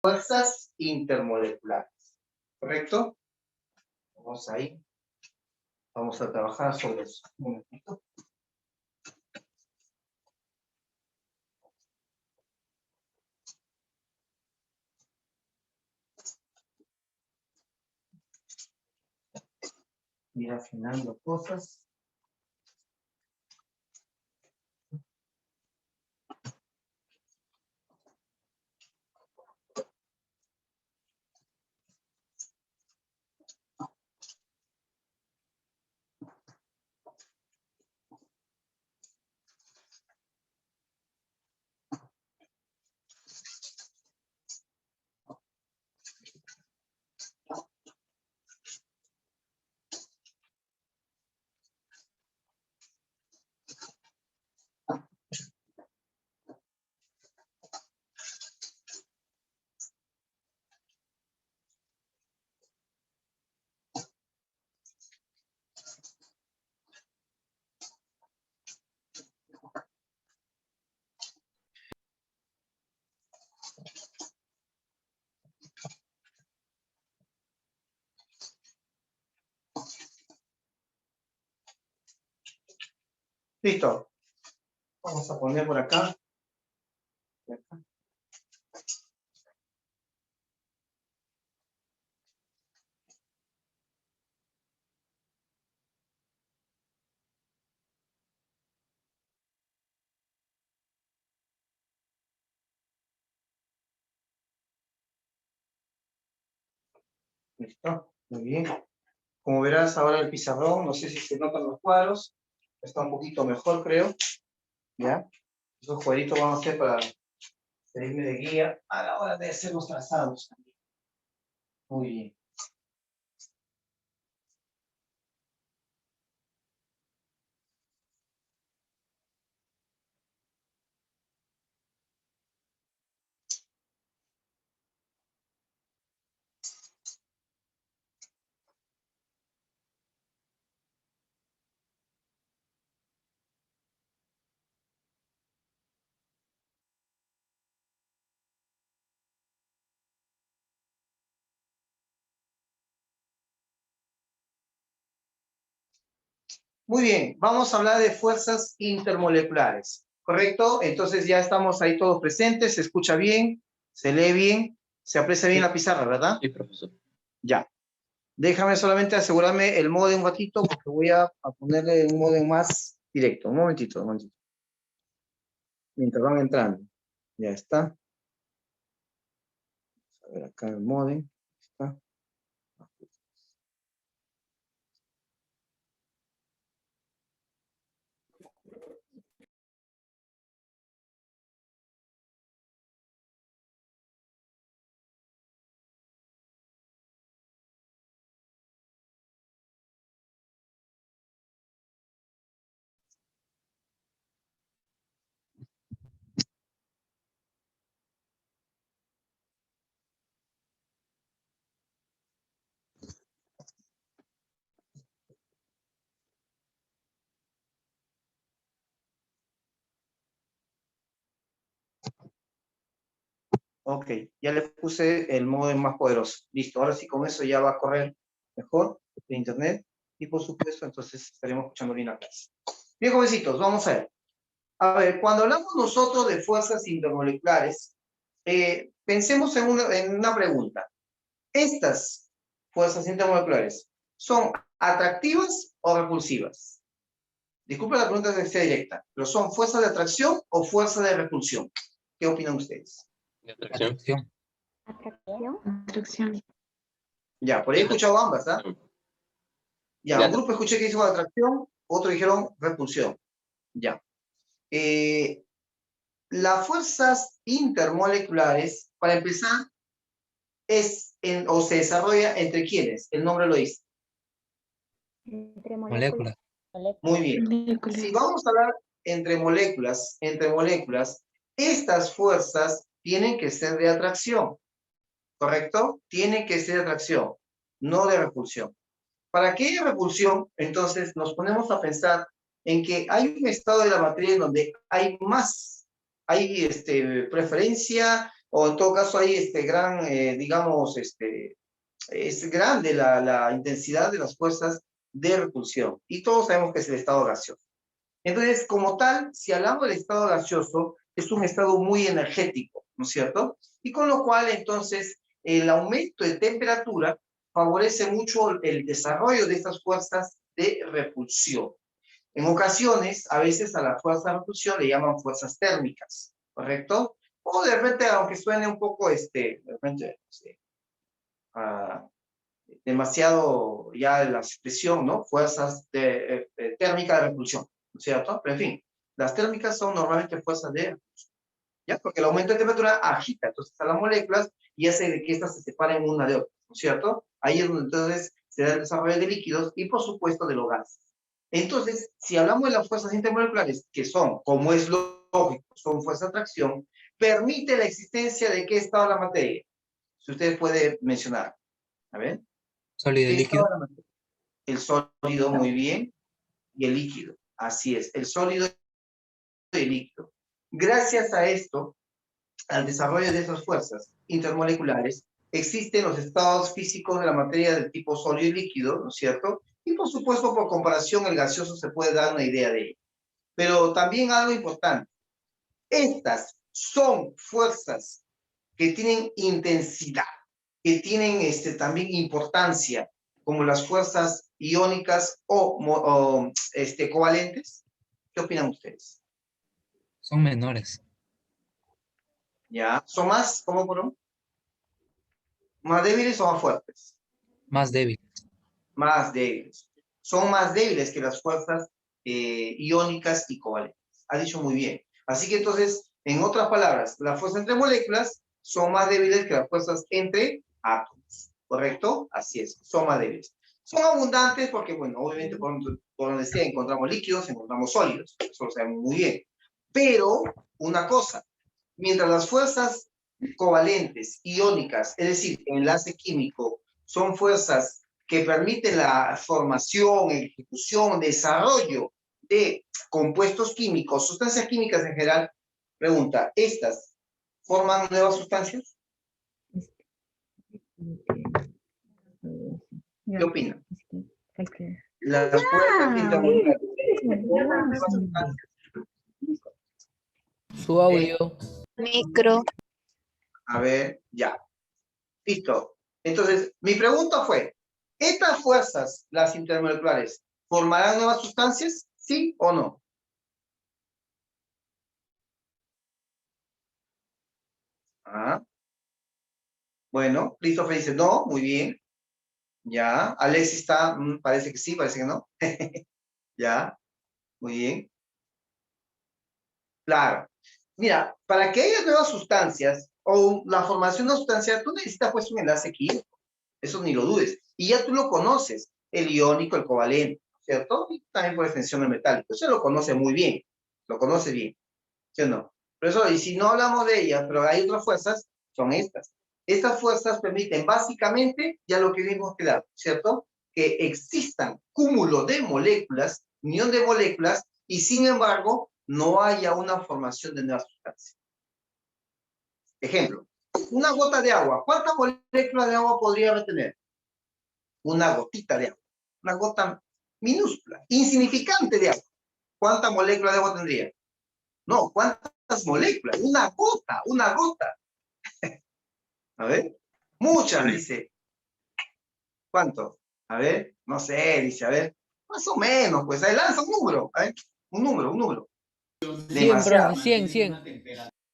fuerzas intermoleculares. ¿Correcto? Vamos ahí. Vamos a trabajar sobre eso. Un momentito. Ir afinando cosas. Listo. Vamos a poner por acá. Listo. Muy bien. Como verás ahora el pizarrón, no sé si se notan los cuadros. Está un poquito mejor, creo. ¿Ya? Esos cuadritos van a ser para servirme de guía a la hora de hacer los trazados. Muy bien. Muy bien, vamos a hablar de fuerzas intermoleculares, ¿correcto? Entonces ya estamos ahí todos presentes, se escucha bien, se lee bien, se aprecia bien la pizarra, ¿verdad? Sí, profesor. Ya. Déjame solamente asegurarme el modem un ratito porque voy a ponerle un modem más directo. Un momentito, un momentito. Mientras van entrando. Ya está. A ver acá el modem. Está. Ok, ya le puse el modem más poderoso. Listo, ahora sí con eso ya va a correr mejor de internet. Y por supuesto, entonces estaremos escuchando bien la clase. Bien, jovencitos, vamos a ver. A ver, cuando hablamos nosotros de fuerzas intermoleculares, pensemos en una pregunta. ¿Estas fuerzas intermoleculares son atractivas o repulsivas? Disculpe la pregunta que sea directa, pero ¿son fuerzas de atracción o fuerzas de repulsión? ¿Qué opinan ustedes? De atracción. Atracción. Atracción. Ya, por ahí he escuchado ambas, ¿ah? Ya, un grupo escuché que dijo atracción, otro dijeron repulsión. Ya. Las fuerzas intermoleculares, para empezar, o se desarrolla entre quiénes, el nombre lo dice. Entre moléculas. Muy bien. Moléculas. Si vamos a hablar entre moléculas, estas fuerzas tienen que ser de atracción, ¿correcto? Tienen que ser de atracción, no de repulsión. Para que haya repulsión, entonces nos ponemos a pensar en que hay un estado de la materia en donde hay más, hay preferencia o en todo caso hay digamos, es grande la intensidad de las fuerzas de repulsión. Y todos sabemos que es el estado gaseoso. Entonces, como tal, si hablamos del estado gaseoso, es un estado muy energético, ¿no es cierto? Y con lo cual, entonces, el aumento de temperatura favorece mucho el desarrollo de estas fuerzas de repulsión. En ocasiones, a veces a la fuerza de repulsión le llaman fuerzas térmicas, ¿correcto? O de repente, aunque suene un poco, de repente, ah, demasiado ya la expresión, ¿no? Fuerzas térmicas de repulsión, ¿no es cierto? Pero en fin, las térmicas son normalmente fuerzas de repulsión, ¿ya? Porque el aumento de temperatura agita entonces a las moléculas y hace de que éstas se separen una de otra, ¿no es cierto? Ahí es donde entonces se da el desarrollo de líquidos y por supuesto de los gases. Entonces, si hablamos de las fuerzas intermoleculares, que son, como es lógico, son fuerzas de atracción, permite la existencia de qué estado de la materia. Si usted puede mencionar, a ver. Sólido y líquido. El sólido, muy bien, y el líquido. Así es, el sólido y el líquido. Gracias a esto, al desarrollo de esas fuerzas intermoleculares, existen los estados físicos de la materia del tipo sólido y líquido, ¿no es cierto? Y por supuesto, por comparación, el gaseoso se puede dar una idea de ello. Pero también algo importante, estas son fuerzas que tienen intensidad, que tienen también importancia, como las fuerzas iónicas o covalentes. ¿Qué opinan ustedes? Son menores. ¿Ya? ¿Son más, cómo por más débiles o más fuertes? Más débiles. Más débiles. Son más débiles que las fuerzas iónicas y covalentes. Ha dicho muy bien. Así que entonces, en otras palabras, las fuerzas entre moléculas son más débiles que las fuerzas entre átomos. ¿Correcto? Así es, son más débiles. Son abundantes porque, bueno, obviamente por donde sea encontramos líquidos, encontramos sólidos. Eso lo sabemos muy bien. Pero, una cosa, mientras las fuerzas covalentes, iónicas, es decir, enlace químico, son fuerzas que permiten la formación, ejecución, desarrollo de compuestos químicos, sustancias químicas en general. Pregunta, ¿estas forman nuevas sustancias? ¿Qué opinan? Las fuerzas intermoleculares forman nuevas sustancias. Su audio. Micro. A ver, ya. Listo. Entonces, mi pregunta fue, ¿estas fuerzas, las intermoleculares, formarán nuevas sustancias? ¿Sí o no? Ah. Bueno, Christopher dice no, muy bien. Ya. Alexis está, parece que sí, parece que no. Ya, muy bien. Claro. Mira, para que haya nuevas sustancias o la formación de una sustancia, tú necesitas pues un enlace químico. Eso ni lo dudes. Y ya tú lo conoces, el iónico, el covalente, ¿cierto? Y también por extensión el metálico. Eso lo conoce muy bien. Lo conoce bien. ¿Sí o no? Por eso, y si no hablamos de ellas, pero hay otras fuerzas, son estas. Estas fuerzas permiten básicamente, ya lo que vimos claro, ¿cierto? Que existan cúmulo de moléculas, unión de moléculas, y sin embargo, no haya una formación de nuevas sustancias. Ejemplo, una gota de agua. ¿Cuántas moléculas de agua podría retener? Una gotita de agua. Una gota minúscula, insignificante de agua. ¿Cuántas moléculas de agua tendría? No, ¿cuántas moléculas? Una gota, una gota. A ver, muchas, dice. ¿Cuánto? A ver, no sé, dice, a ver, más o menos, pues ahí lanza un número, a ver, un número. 100, profe, 100.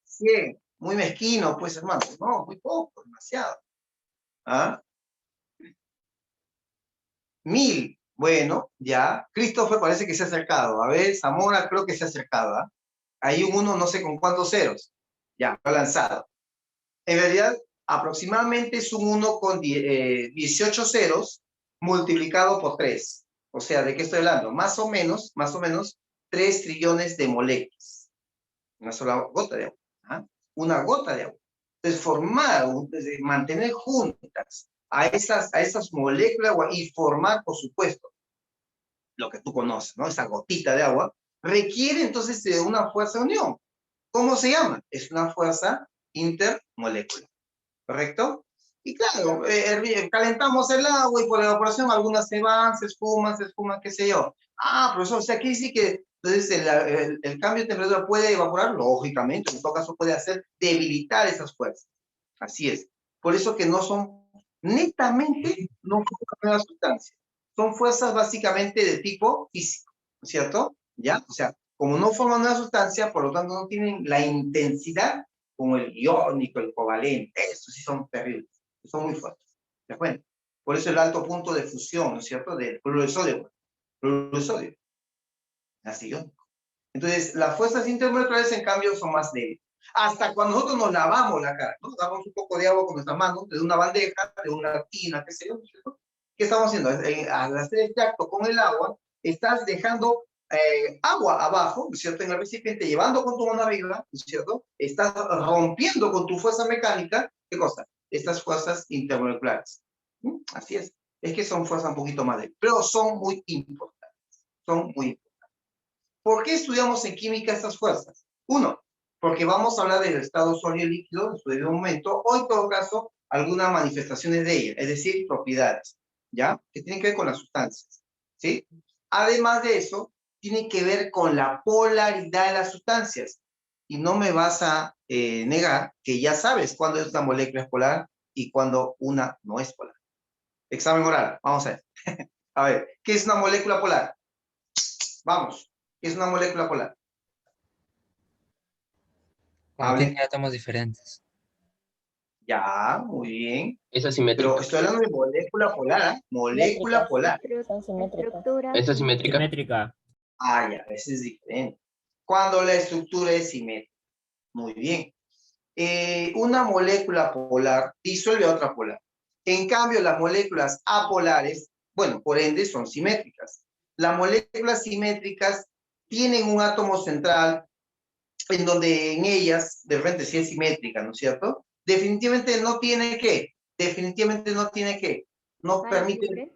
100, muy mezquino, pues hermano, no, muy poco, demasiado. ¿Ah? 1000, bueno, ya. Christopher parece que se ha acercado, a ver, Zamora creo que se ha acercado, ¿ah? Hay un 1, no sé con cuántos ceros, ya, lo ha lanzado. En realidad, aproximadamente es un 1 con 18 ceros multiplicado por 3. O sea, ¿de qué estoy hablando? Más o menos, 3 trillones de moléculas. Una sola gota de agua. ¿Ah? Una gota de agua. Entonces, mantener juntas a esas moléculas de agua y formar, por supuesto, lo que tú conoces, ¿no? Esa gotita de agua, requiere entonces de una fuerza de unión. ¿Cómo se llama? Es una fuerza intermolecular. ¿Correcto? Y claro, calentamos el agua y por evaporación algunas se van, se esfuman, qué sé yo. Ah, profesor, o sea, aquí sí que entonces el cambio de temperatura puede evaporar, lógicamente, en todo caso puede hacer debilitar esas fuerzas. Así es. Por eso que no son netamente, no forman nuevas sustancias. Son fuerzas básicamente de tipo físico, ¿no es cierto? ¿Ya? O sea, como no forman una sustancia, por lo tanto no tienen la intensidad como el iónico, el covalente, estos sí son terribles, son muy fuertes. ¿De acuerdo? Por eso el alto punto de fusión, ¿no es cierto? Del cloruro de sodio. Cloruro de sodio. Así iónico. Entonces, las fuerzas intermoleculares, en cambio, son más débiles. Hasta cuando nosotros nos lavamos la cara, ¿no? Damos un poco de agua con nuestras manos, de una bandeja, de una tina, qué sé yo, ¿no es cierto? ¿Qué estamos haciendo? Al hacer este acto con el agua, estás dejando agua abajo, ¿no es cierto? En el recipiente, llevando con tu mano arriba, ¿no es cierto? Estás rompiendo con tu fuerza mecánica, ¿qué cosa? Estas fuerzas intermoleculares. ¿Mm? Así es. Es que son fuerzas un poquito más débiles, pero son muy importantes. Son muy importantes. ¿Por qué estudiamos en química estas fuerzas? Uno, porque vamos a hablar del estado sólido y líquido en su debido momento, o en todo caso, algunas manifestaciones de ella, es decir, propiedades, ¿ya? Que tienen que ver con las sustancias, ¿sí? Además de eso, tiene que ver con la polaridad de las sustancias. Y no me vas a negar que ya sabes cuándo es una molécula es polar y cuándo una no es polar. Examen oral, vamos a ver. A ver, ¿qué es una molécula polar? Vamos. ¿Qué es una molécula polar? Cuando tiene Hable. átomos diferentes. Ya, muy bien. Es Pero asimétrica. estoy hablando de molécula polar, ¿ah? Molécula polar. Son simétricas. Es asimétrica. Simétrica. Ah, ya, ese es diferente. Cuando la estructura es simétrica. Muy bien. Una molécula polar disuelve a otra polar. En cambio, las moléculas apolares, bueno, por ende, son simétricas. Las moléculas simétricas tienen un átomo central en donde en ellas, de repente sí es simétrica, ¿no es cierto? Definitivamente no tiene que, no permite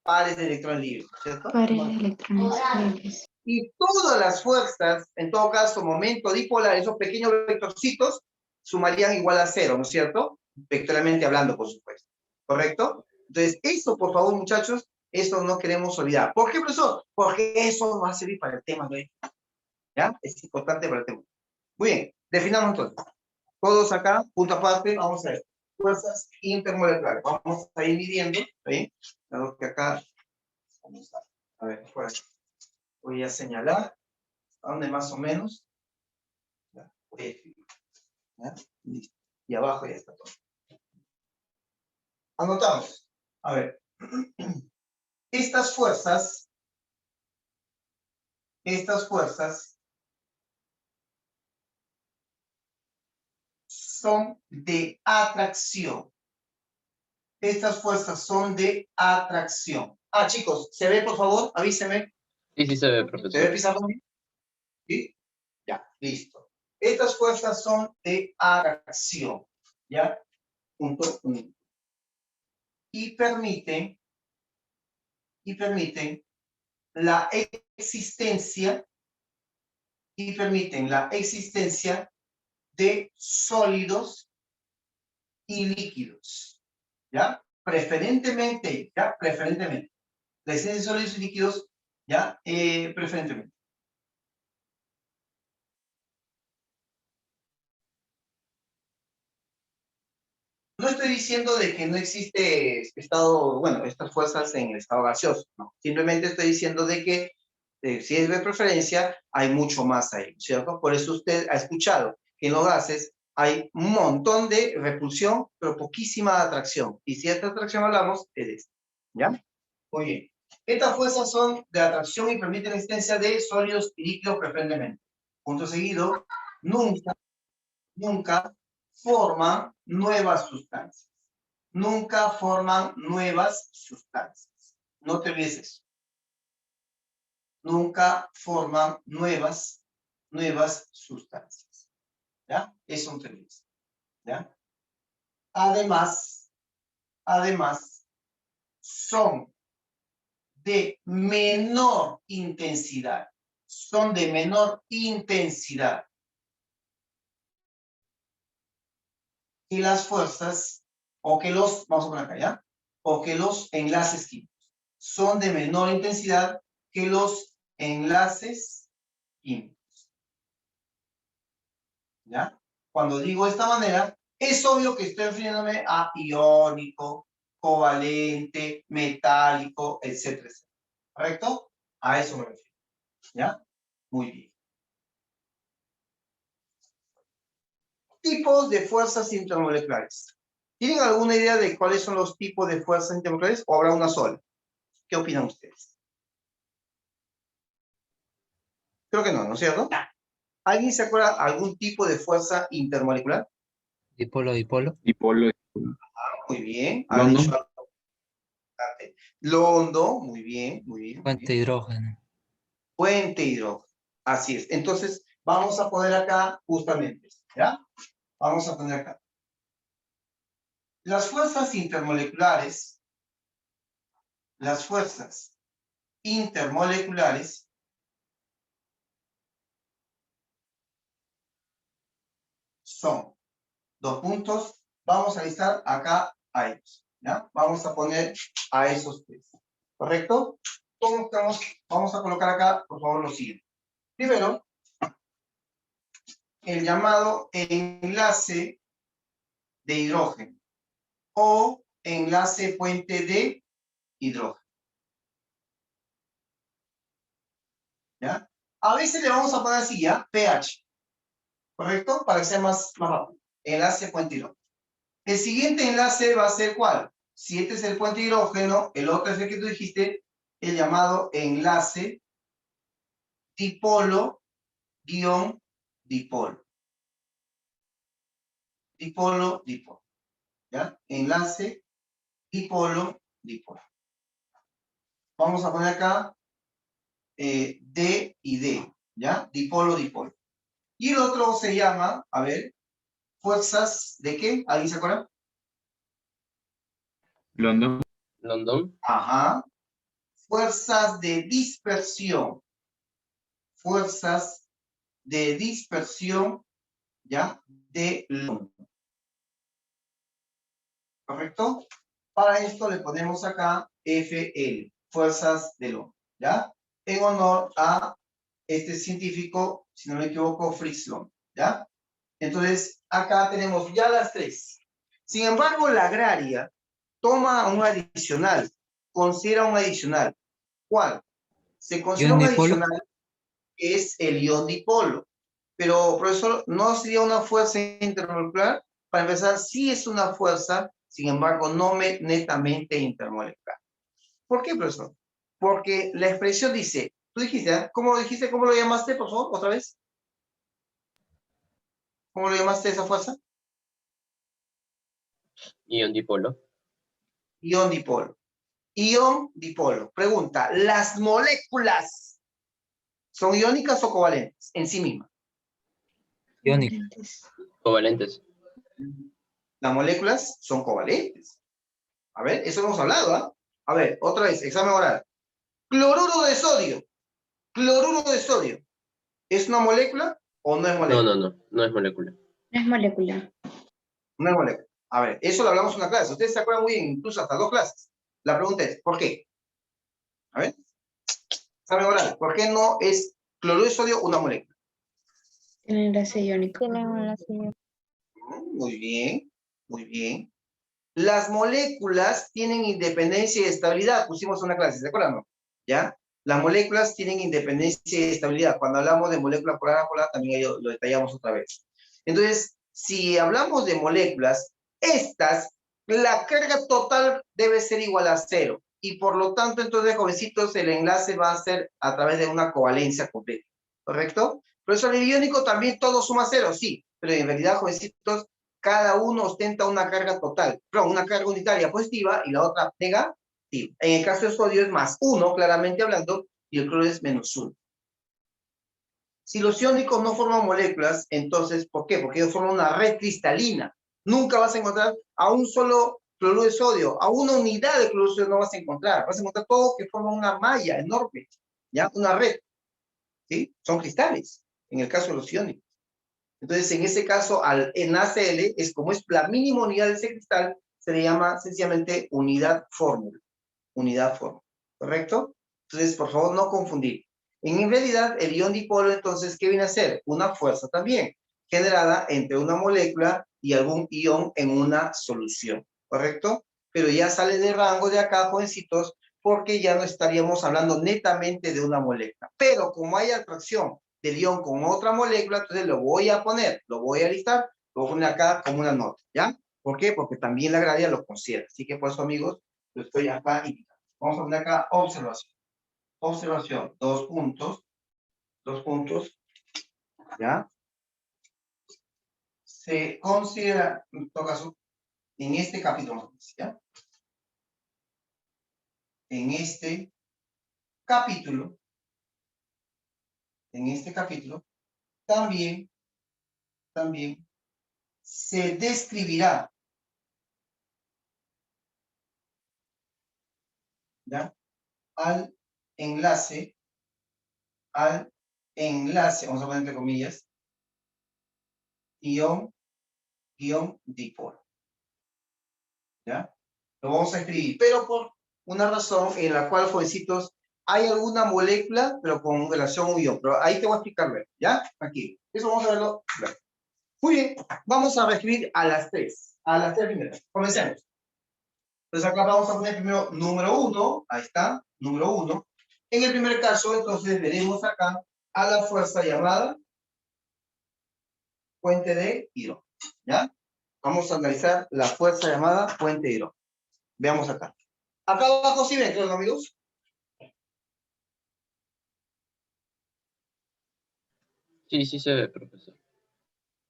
pares de electrones libres, ¿cierto? Pares de electrones libres. Y todas las fuerzas, en todo caso, momento dipolar, esos pequeños vectorcitos, sumarían igual a cero, ¿no es cierto? Vectorialmente hablando, por supuesto. ¿Correcto? Entonces, esto, por favor, muchachos, esto no queremos olvidar. ¿Por qué, profesor? Porque eso va a servir para el tema de hoy. ¿Ya? Es importante para el tema. Muy bien, definamos entonces. Todos acá, punto aparte, vamos a ver. Fuerzas intermoleculares. Vamos a ir midiendo, ¿sí? Dado que acá, ¿cómo está? A ver, pues, voy a señalar, ¿a dónde más o menos? Ya, voy a escribir. ¿Ya? Listo. Y abajo ya está todo. Anotamos. A ver. Estas fuerzas son de atracción. Estas fuerzas son de atracción. Ah, chicos, ¿se ve, por favor? Avísenme. Sí, sí se ve, ¿Se ve profesor. pizarrón? ¿Sí? Ya, listo. Estas fuerzas son de atracción. ¿Ya? Punto uno. Y permiten la existencia de sólidos y líquidos. ¿Ya? Preferentemente. La existencia de sólidos y líquidos, ¿ya? Preferentemente. No estoy diciendo de que no existe estado, bueno, estas fuerzas en el estado gaseoso, no. Simplemente estoy diciendo de que si es de preferencia, hay mucho más ahí, ¿cierto? Por eso usted ha escuchado que en los gases hay un montón de repulsión, pero poquísima atracción. Y si de esta atracción hablamos, es de esta, ¿ya? Muy bien. Estas fuerzas son de atracción y permiten la existencia de sólidos y líquidos preferentemente. Punto seguido, nunca forman nuevas sustancias. Nunca forman nuevas sustancias. No te olvides eso. Nunca forman nuevas sustancias. ¿Ya? Eso no te olvides. ¿Ya? Además, son de menor intensidad. Son de menor intensidad. que las fuerzas, o que los, vamos a poner acá, ¿ya? O que los enlaces químicos son de menor intensidad que los enlaces químicos. ¿Ya? Cuando digo de esta manera, es obvio que estoy refiriéndome a iónico, covalente, metálico, etcétera, etcétera. ¿Correcto? A eso me refiero. ¿Ya? Muy bien. Tipos de fuerzas intermoleculares. ¿Tienen alguna idea de cuáles son los tipos de fuerzas intermoleculares o habrá una sola? ¿Qué opinan ustedes? Creo que no, ¿no es cierto? ¿Alguien se acuerda algún tipo de fuerza intermolecular? Dipolo, dipolo. Dipolo. Muy bien. ¿Ha London. dicho algo importante? Londo, muy bien, muy bien. Muy Fuente de bien. hidrógeno. Puente hidrógeno. Así es. Entonces, vamos a poner acá justamente, ¿ya? Vamos a poner acá. Las fuerzas intermoleculares son, dos puntos, vamos a listar acá a ellos, ¿ya? Vamos a poner a esos tres, ¿correcto? ¿Cómo estamos? Vamos a colocar acá, por favor, lo siguiente. Primero, el llamado enlace de hidrógeno o enlace puente de hidrógeno. ¿Ya? A veces le vamos a poner así, ¿ya? pH. ¿Correcto? Para que sea más rápido. Enlace puente hidrógeno. El siguiente enlace va a ser ¿cuál? Si este es el puente hidrógeno, el otro es el que tú dijiste, el llamado enlace dipolo-dipolo. Dipolo-dipolo. ¿Ya? Enlace dipolo-dipolo. Vamos a poner acá D y D, ¿ya? Dipolo-dipolo. Y el otro se llama, a ver, fuerzas de qué? ¿Alguien se acuerda? London. London. Ajá. Fuerzas de dispersión. Fuerzas de dispersión, ¿ya? De London. ¿Correcto? Para esto le ponemos acá FL, fuerzas de London, ¿ya? En honor a este científico, si no me equivoco, Fritz London, ¿ya? Entonces, acá tenemos ya las tres. Sin embargo, la agraria toma un adicional, considera un adicional. ¿Cuál? Se considera Ion un dipolo. adicional que es el ion dipolo. Pero, profesor, ¿no sería una fuerza intermolecular? Para empezar, sí es una fuerza, sin embargo, no netamente intermolecular. ¿Por qué, profesor? Porque la expresión dice, tú dijiste, ¿eh? ¿Cómo dijiste? ¿Cómo lo llamaste, por favor, otra vez? ¿Cómo lo llamaste esa fuerza? Ion dipolo. Ion dipolo. Ion dipolo. Pregunta, ¿las moléculas son iónicas o covalentes en sí mismas? Iónico. Covalentes. Las moléculas son covalentes. A ver, eso hemos hablado, ¿ah? A ver, otra vez, examen oral. Cloruro de sodio. Cloruro de sodio. ¿Es una molécula o no es molécula? No es molécula. No es molécula. No es molécula. A ver, eso lo hablamos en una clase. Ustedes se acuerdan muy bien, incluso hasta 2 clases. La pregunta es, ¿por qué? A ver. Examen oral. ¿Por qué no es cloruro de sodio una molécula? Tiene enlace iónico. Tiene un enlace. Muy bien, muy bien. Las moléculas tienen independencia y estabilidad. Pusimos una clase, ¿se acuerdan? ¿Ya? Las moléculas tienen independencia y estabilidad. Cuando hablamos de molécula polar a polar, también lo detallamos otra vez. Entonces, si hablamos de moléculas, estas, la carga total debe ser igual a 0. Y por lo tanto, entonces, jovencitos, el enlace va a ser a través de una covalencia completa. ¿Correcto? Por eso el iónico también todo suma 0, sí. Pero en realidad, jovencitos, cada uno ostenta una carga total, perdón, una carga unitaria positiva y la otra negativa. En el caso del sodio es más 1, claramente hablando, y el cloro es menos 1. Si los iónicos no forman moléculas, entonces, ¿por qué? Porque ellos forman una red cristalina. Nunca vas a encontrar a un solo cloruro de sodio, a una unidad de cloruro de sodio no vas a encontrar. Vas a encontrar todo que forma una malla enorme, ¿ya? Una red, ¿sí? Son cristales, en el caso de los iónicos. Entonces, en ese caso, al NaCl, es como es la mínima unidad de ese cristal, se le llama sencillamente unidad fórmula. Unidad fórmula. ¿Correcto? Entonces, por favor, no confundir. En realidad, el ion dipolo, entonces, ¿qué viene a ser? Una fuerza también, generada entre una molécula y algún ion en una solución. ¿Correcto? Pero ya sale de rango de acá, jovencitos, porque ya no estaríamos hablando netamente de una molécula. Pero como hay atracción del ion con otra molécula, entonces lo voy a poner, lo voy a listar, lo voy a poner acá como una nota, ¿ya? ¿Por qué? Porque también la gradia lo considera. Así que por eso, amigos, lo estoy acá indicando. Vamos a poner acá observación. Observación, dos puntos, ¿ya? Se considera, en todo caso, en este capítulo, ¿ya? En este capítulo, también se describirá, ¿ya? Al enlace, vamos a poner entre comillas, ion dipolo, ¿ya? Lo vamos a escribir, pero por una razón en la cual, jovencitos, hay alguna molécula, pero con relación a un ion, pero ahí te voy a explicar luego, ¿ya? Aquí, eso vamos a verlo luego. Muy bien, vamos a reescribir a las tres primeras. Comencemos. Entonces acá vamos a poner primero número 1, ahí está, número 1. En el primer caso, entonces, veremos acá a la fuerza llamada puente de hidrógeno, ¿ya? Vamos a analizar la fuerza llamada puente de hidrógeno. Veamos acá. Acá abajo sí ven, creo, amigos. Sí, sí se ve, profesor.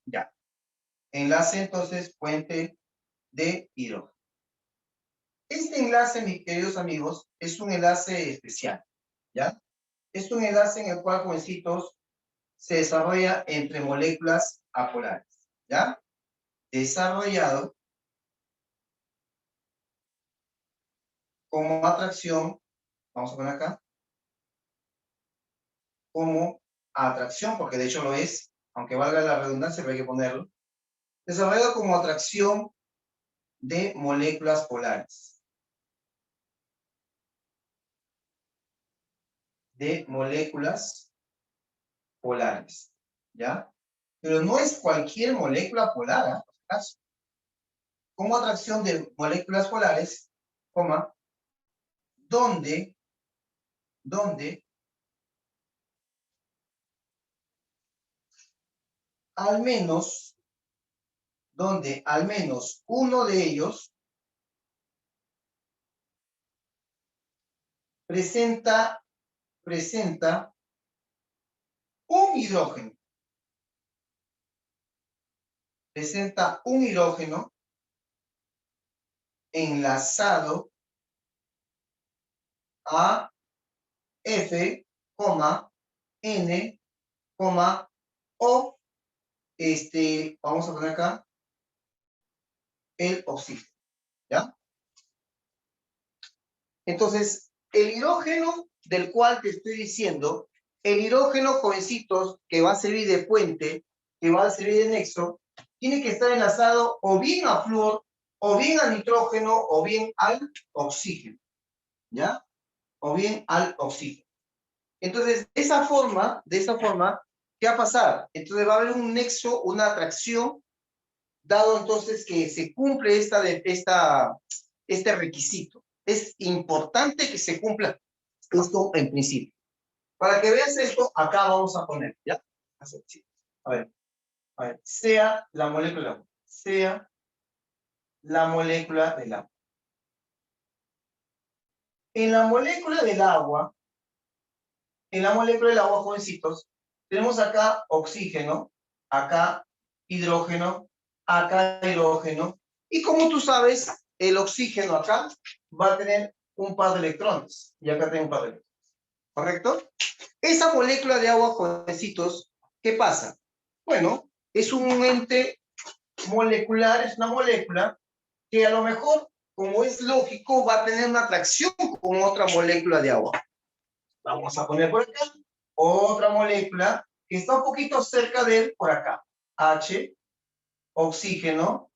Ya. Enlace, entonces, puente de hidrógeno. Este enlace, mis queridos amigos, es un enlace especial, ¿ya? Es un enlace en el cual, jovencitos, se desarrolla entre moléculas apolares, ¿ya? Desarrollado como atracción, vamos a poner acá, como atracción, porque de hecho lo es, aunque valga la redundancia, pero hay que ponerlo, desarrollado como atracción de moléculas polares. De moléculas polares, ¿ya? Pero no es cualquier molécula polar, ¿eh? Por si acaso. Como atracción de moléculas polares, coma, donde al menos uno de ellos presenta un hidrógeno. Presenta un hidrógeno enlazado a F, N, O, vamos a poner acá, el oxígeno, ¿ya? Entonces, el hidrógeno del cual te estoy diciendo, el hidrógeno, jovencitos, que va a servir de puente, que va a servir de nexo, tiene que estar enlazado o bien a flúor, o bien al nitrógeno, o bien al oxígeno, ¿ya? O bien al oxígeno. Entonces, de esa forma, ¿qué va a pasar? Entonces va a haber un nexo, una atracción, dado entonces que se cumple este requisito. Es importante que se cumpla esto en principio. Para que veas esto, acá vamos a poner, ¿ya? A ver, sea la molécula del agua. Sea la molécula del agua. En la molécula del agua, jovencitos, tenemos acá oxígeno, acá hidrógeno, acá hidrógeno, y como tú sabes, el oxígeno acá va a tener un par de electrones, y acá tiene un par de electrones, ¿correcto? Esa molécula de agua, jovencitos, ¿qué pasa? Bueno, es un ente molecular, es una molécula que a lo mejor, como es lógico, va a tener una atracción con otra molécula de agua. Vamos a poner por acá otra molécula que está un poquito cerca de él por acá. H, oxígeno,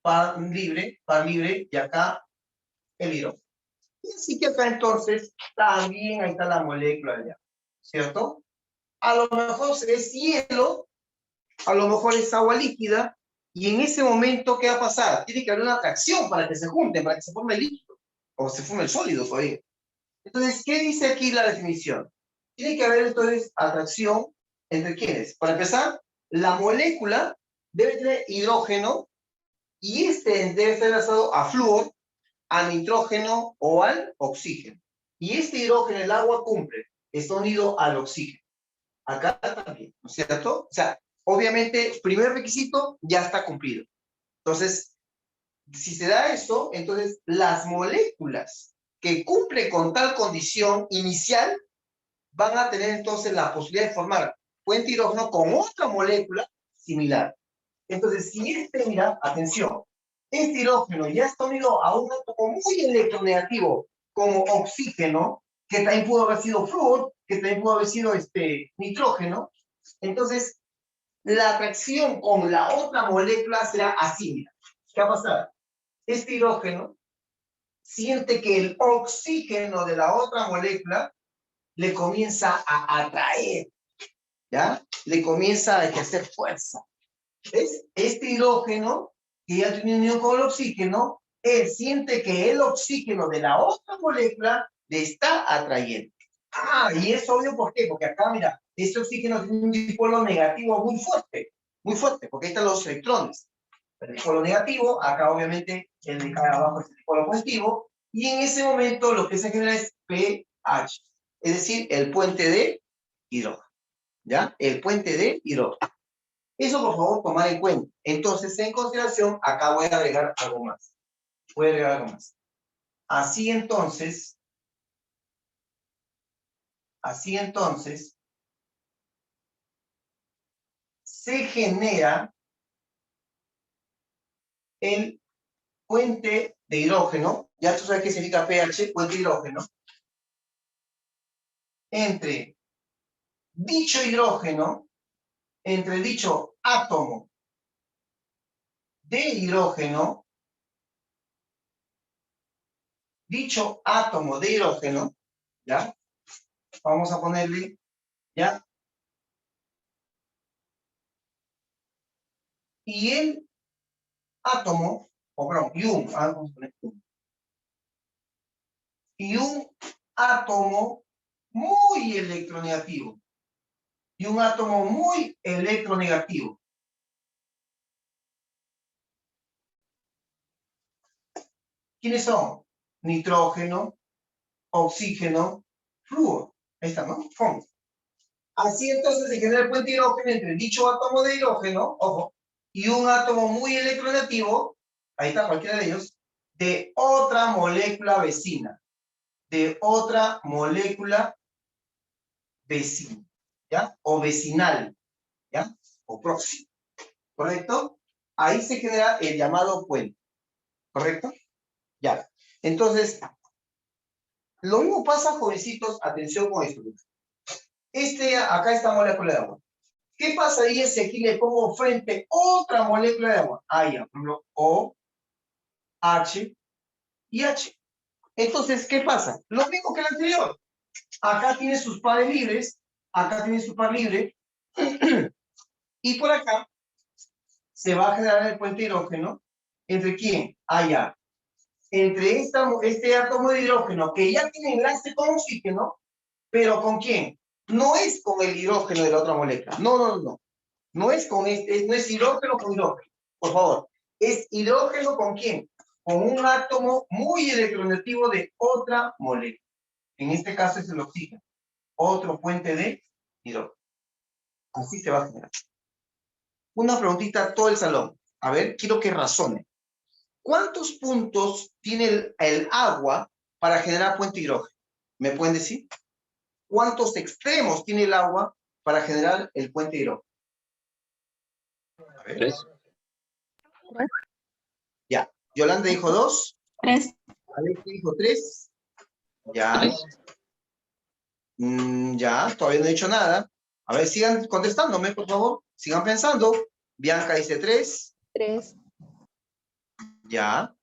par libre, y acá el hidrógeno. Y así que acá entonces, también ahí está la molécula ya, ¿cierto? A lo mejor es hielo, a lo mejor es agua líquida, y en ese momento, ¿qué va a pasar? Tiene que haber una atracción para que se junten, para que se forme el líquido, o se forme el sólido todavía. Entonces, ¿qué dice aquí la definición? Tiene que haber entonces atracción entre quiénes. Para empezar, la molécula debe tener hidrógeno, y este debe estar enlazado a flúor, a nitrógeno o al oxígeno. Y este hidrógeno, el agua, cumple, está unido al oxígeno. Acá también, ¿no es cierto? O sea, obviamente, primer requisito ya está cumplido. Entonces, si se da esto, entonces las moléculas que cumplen con tal condición inicial van a tener entonces la posibilidad de formar puente hidrógeno con otra molécula similar. Entonces, si mira, atención, este hidrógeno ya está unido a un átomo muy electronegativo como oxígeno, que también pudo haber sido flúor, que también pudo haber sido nitrógeno, entonces la atracción con la otra molécula será así, mira. ¿Qué va a pasar? Este hidrógeno siente que el oxígeno de la otra molécula le comienza a atraer, ¿ya? Le comienza a ejercer fuerza. ¿Ves? Este hidrógeno, que ya tiene unión con el oxígeno, él siente que el oxígeno de la otra molécula le está atrayendo. Ah, y es obvio, ¿por qué? Porque acá, mira, este oxígeno tiene un dipolo negativo muy fuerte, porque ahí están los electrones. El dipolo negativo, acá obviamente el de acá abajo es el dipolo positivo, y en ese momento lo que se genera es pH, es decir, el puente de hidrógeno, ¿ya? El puente de hidrógeno. Eso, por favor, tomar en cuenta. Entonces, en consideración, acá voy a agregar algo más. Voy a agregar algo más. Así entonces, se genera el puente de hidrógeno, ya tú sabes qué significa pH, puente de hidrógeno, entre dicho hidrógeno, entre dicho átomo de hidrógeno, ¿ya? Vamos a ponerle, ¿ya? Y el átomo, o perdón, vamos a poner y un átomo muy electronegativo. Y un átomo muy electronegativo. ¿Quiénes son? Nitrógeno, oxígeno, flúor. Ahí está, ¿no? Fondos. Así entonces se genera el puente hidrógeno entre dicho átomo de hidrógeno, ojo, y un átomo muy electronegativo, ahí está cualquiera de ellos, de otra molécula vecina. De otra molécula vecina, ¿ya? O vecinal, ¿ya? O próximo, ¿correcto? Ahí se genera el llamado puente, ¿correcto? Ya. Entonces, lo mismo pasa, jovencitos, atención con esto. Acá está molécula de agua. ¿Qué pasaría si aquí le pongo frente otra molécula de agua? Ah, ya, por ejemplo, O, H y H. Entonces, ¿qué pasa? Lo mismo que el anterior. Acá tiene sus pares libres, acá tiene su par libre, y por acá se va a generar el puente hidrógeno. ¿Entre quién? Ah, ya. Entre este átomo de hidrógeno que ya tiene enlace con oxígeno, pero ¿con quién? No es con el hidrógeno de la otra molécula. No. No es con no es hidrógeno con hidrógeno. Por favor. Es hidrógeno ¿con quién? Con un átomo muy electronegativo de otra molécula. En este caso es el oxígeno. Otro puente de hidrógeno. Así se va a generar. Una preguntita a todo el salón. A ver, quiero que razone. ¿Cuántos puntos tiene el agua para generar puente de hidrógeno? ¿Me pueden decir? ¿Cuántos extremos tiene el agua para generar el puente de hidrógeno? A ver. 3. Ya. Yolanda dijo 2. 3. Alex dijo 3. Ya. 3. Ya, todavía no he dicho nada. A ver, sigan contestándome, por favor. Sigan pensando. Bianca dice 3. 3. Ya.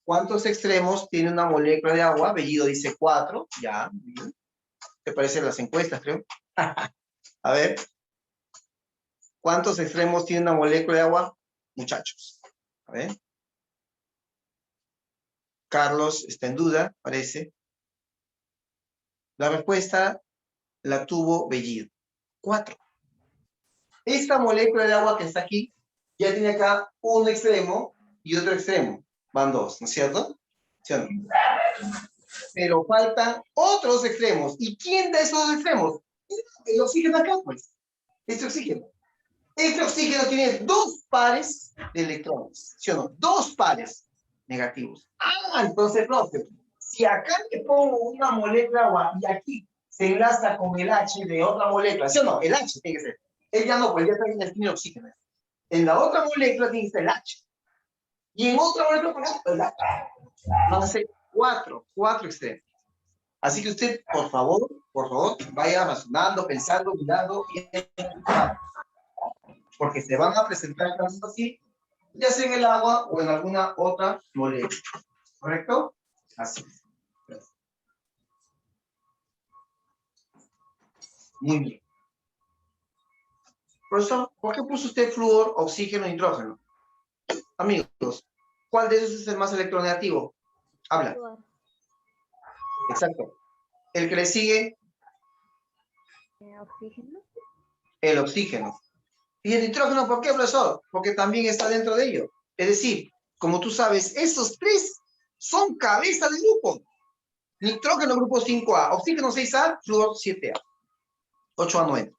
¿Cuántos extremos tiene una molécula de agua? Bellido dice 4. Ya. Bien. ¿Te parecen las encuestas, creo? A ver. ¿Cuántos extremos tiene una molécula de agua? Muchachos. A ver. Carlos está en duda, parece. La respuesta la tuvo Bellido. 4. Esta molécula de agua que está aquí ya tiene acá un extremo y otro extremo. Van 2, ¿no es cierto? ¿Sí o no? Pero faltan otros extremos. ¿Y quién da esos extremos? El oxígeno acá, pues. Este oxígeno. Este oxígeno tiene 2 pares de electrones. ¿Sí o no? 2 pares negativos. Ah, entonces, profe, si acá le pongo una molécula de agua y aquí se enlaza con el H de otra molécula, ¿sí o no? El H tiene que ser. Él ya no, pues ya tiene oxígeno. En la otra molécula tiene que ser el H. Y en otra molécula, el H. Van a ser 4 extremos. Así que usted, por favor, vaya razonando, pensando, mirando, porque se van a presentar casos así, ya sea en el agua o en alguna otra molécula. ¿Correcto? Así es. Muy bien. Profesor, ¿por qué puso usted flúor, oxígeno, nitrógeno? Amigos, ¿cuál de esos es el más electronegativo? Habla. Exacto. El que le sigue, Oxígeno. el oxígeno. ¿Y el nitrógeno por qué, profesor? Porque también está dentro de ello. Es decir, como tú sabes, esos 3 son cabeza de grupo. Nitrógeno, grupo 5A. Oxígeno, 6A. Flúor, 7A. 8A9. ¿Te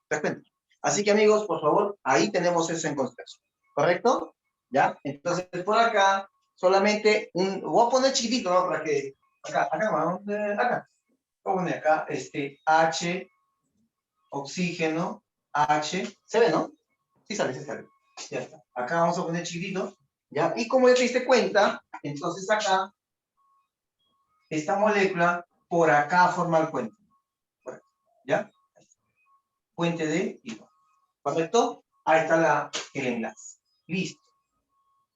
das cuenta? Así que, amigos, por favor, ahí tenemos eso en consideración. ¿Correcto? ¿Ya? Entonces, por acá, solamente voy a poner chiquitito, ¿no? Para que... Acá. Voy a poner acá, H, oxígeno, H. ¿Se ve, no? Sí sale. Ya está. Acá vamos a poner chiquitito. ¿Ya? Y como ya te diste cuenta, entonces acá, esta molécula, por acá forma el puente. ¿Ya? Puente de hidrógeno. ¿Correcto? Ahí está el enlace. Listo.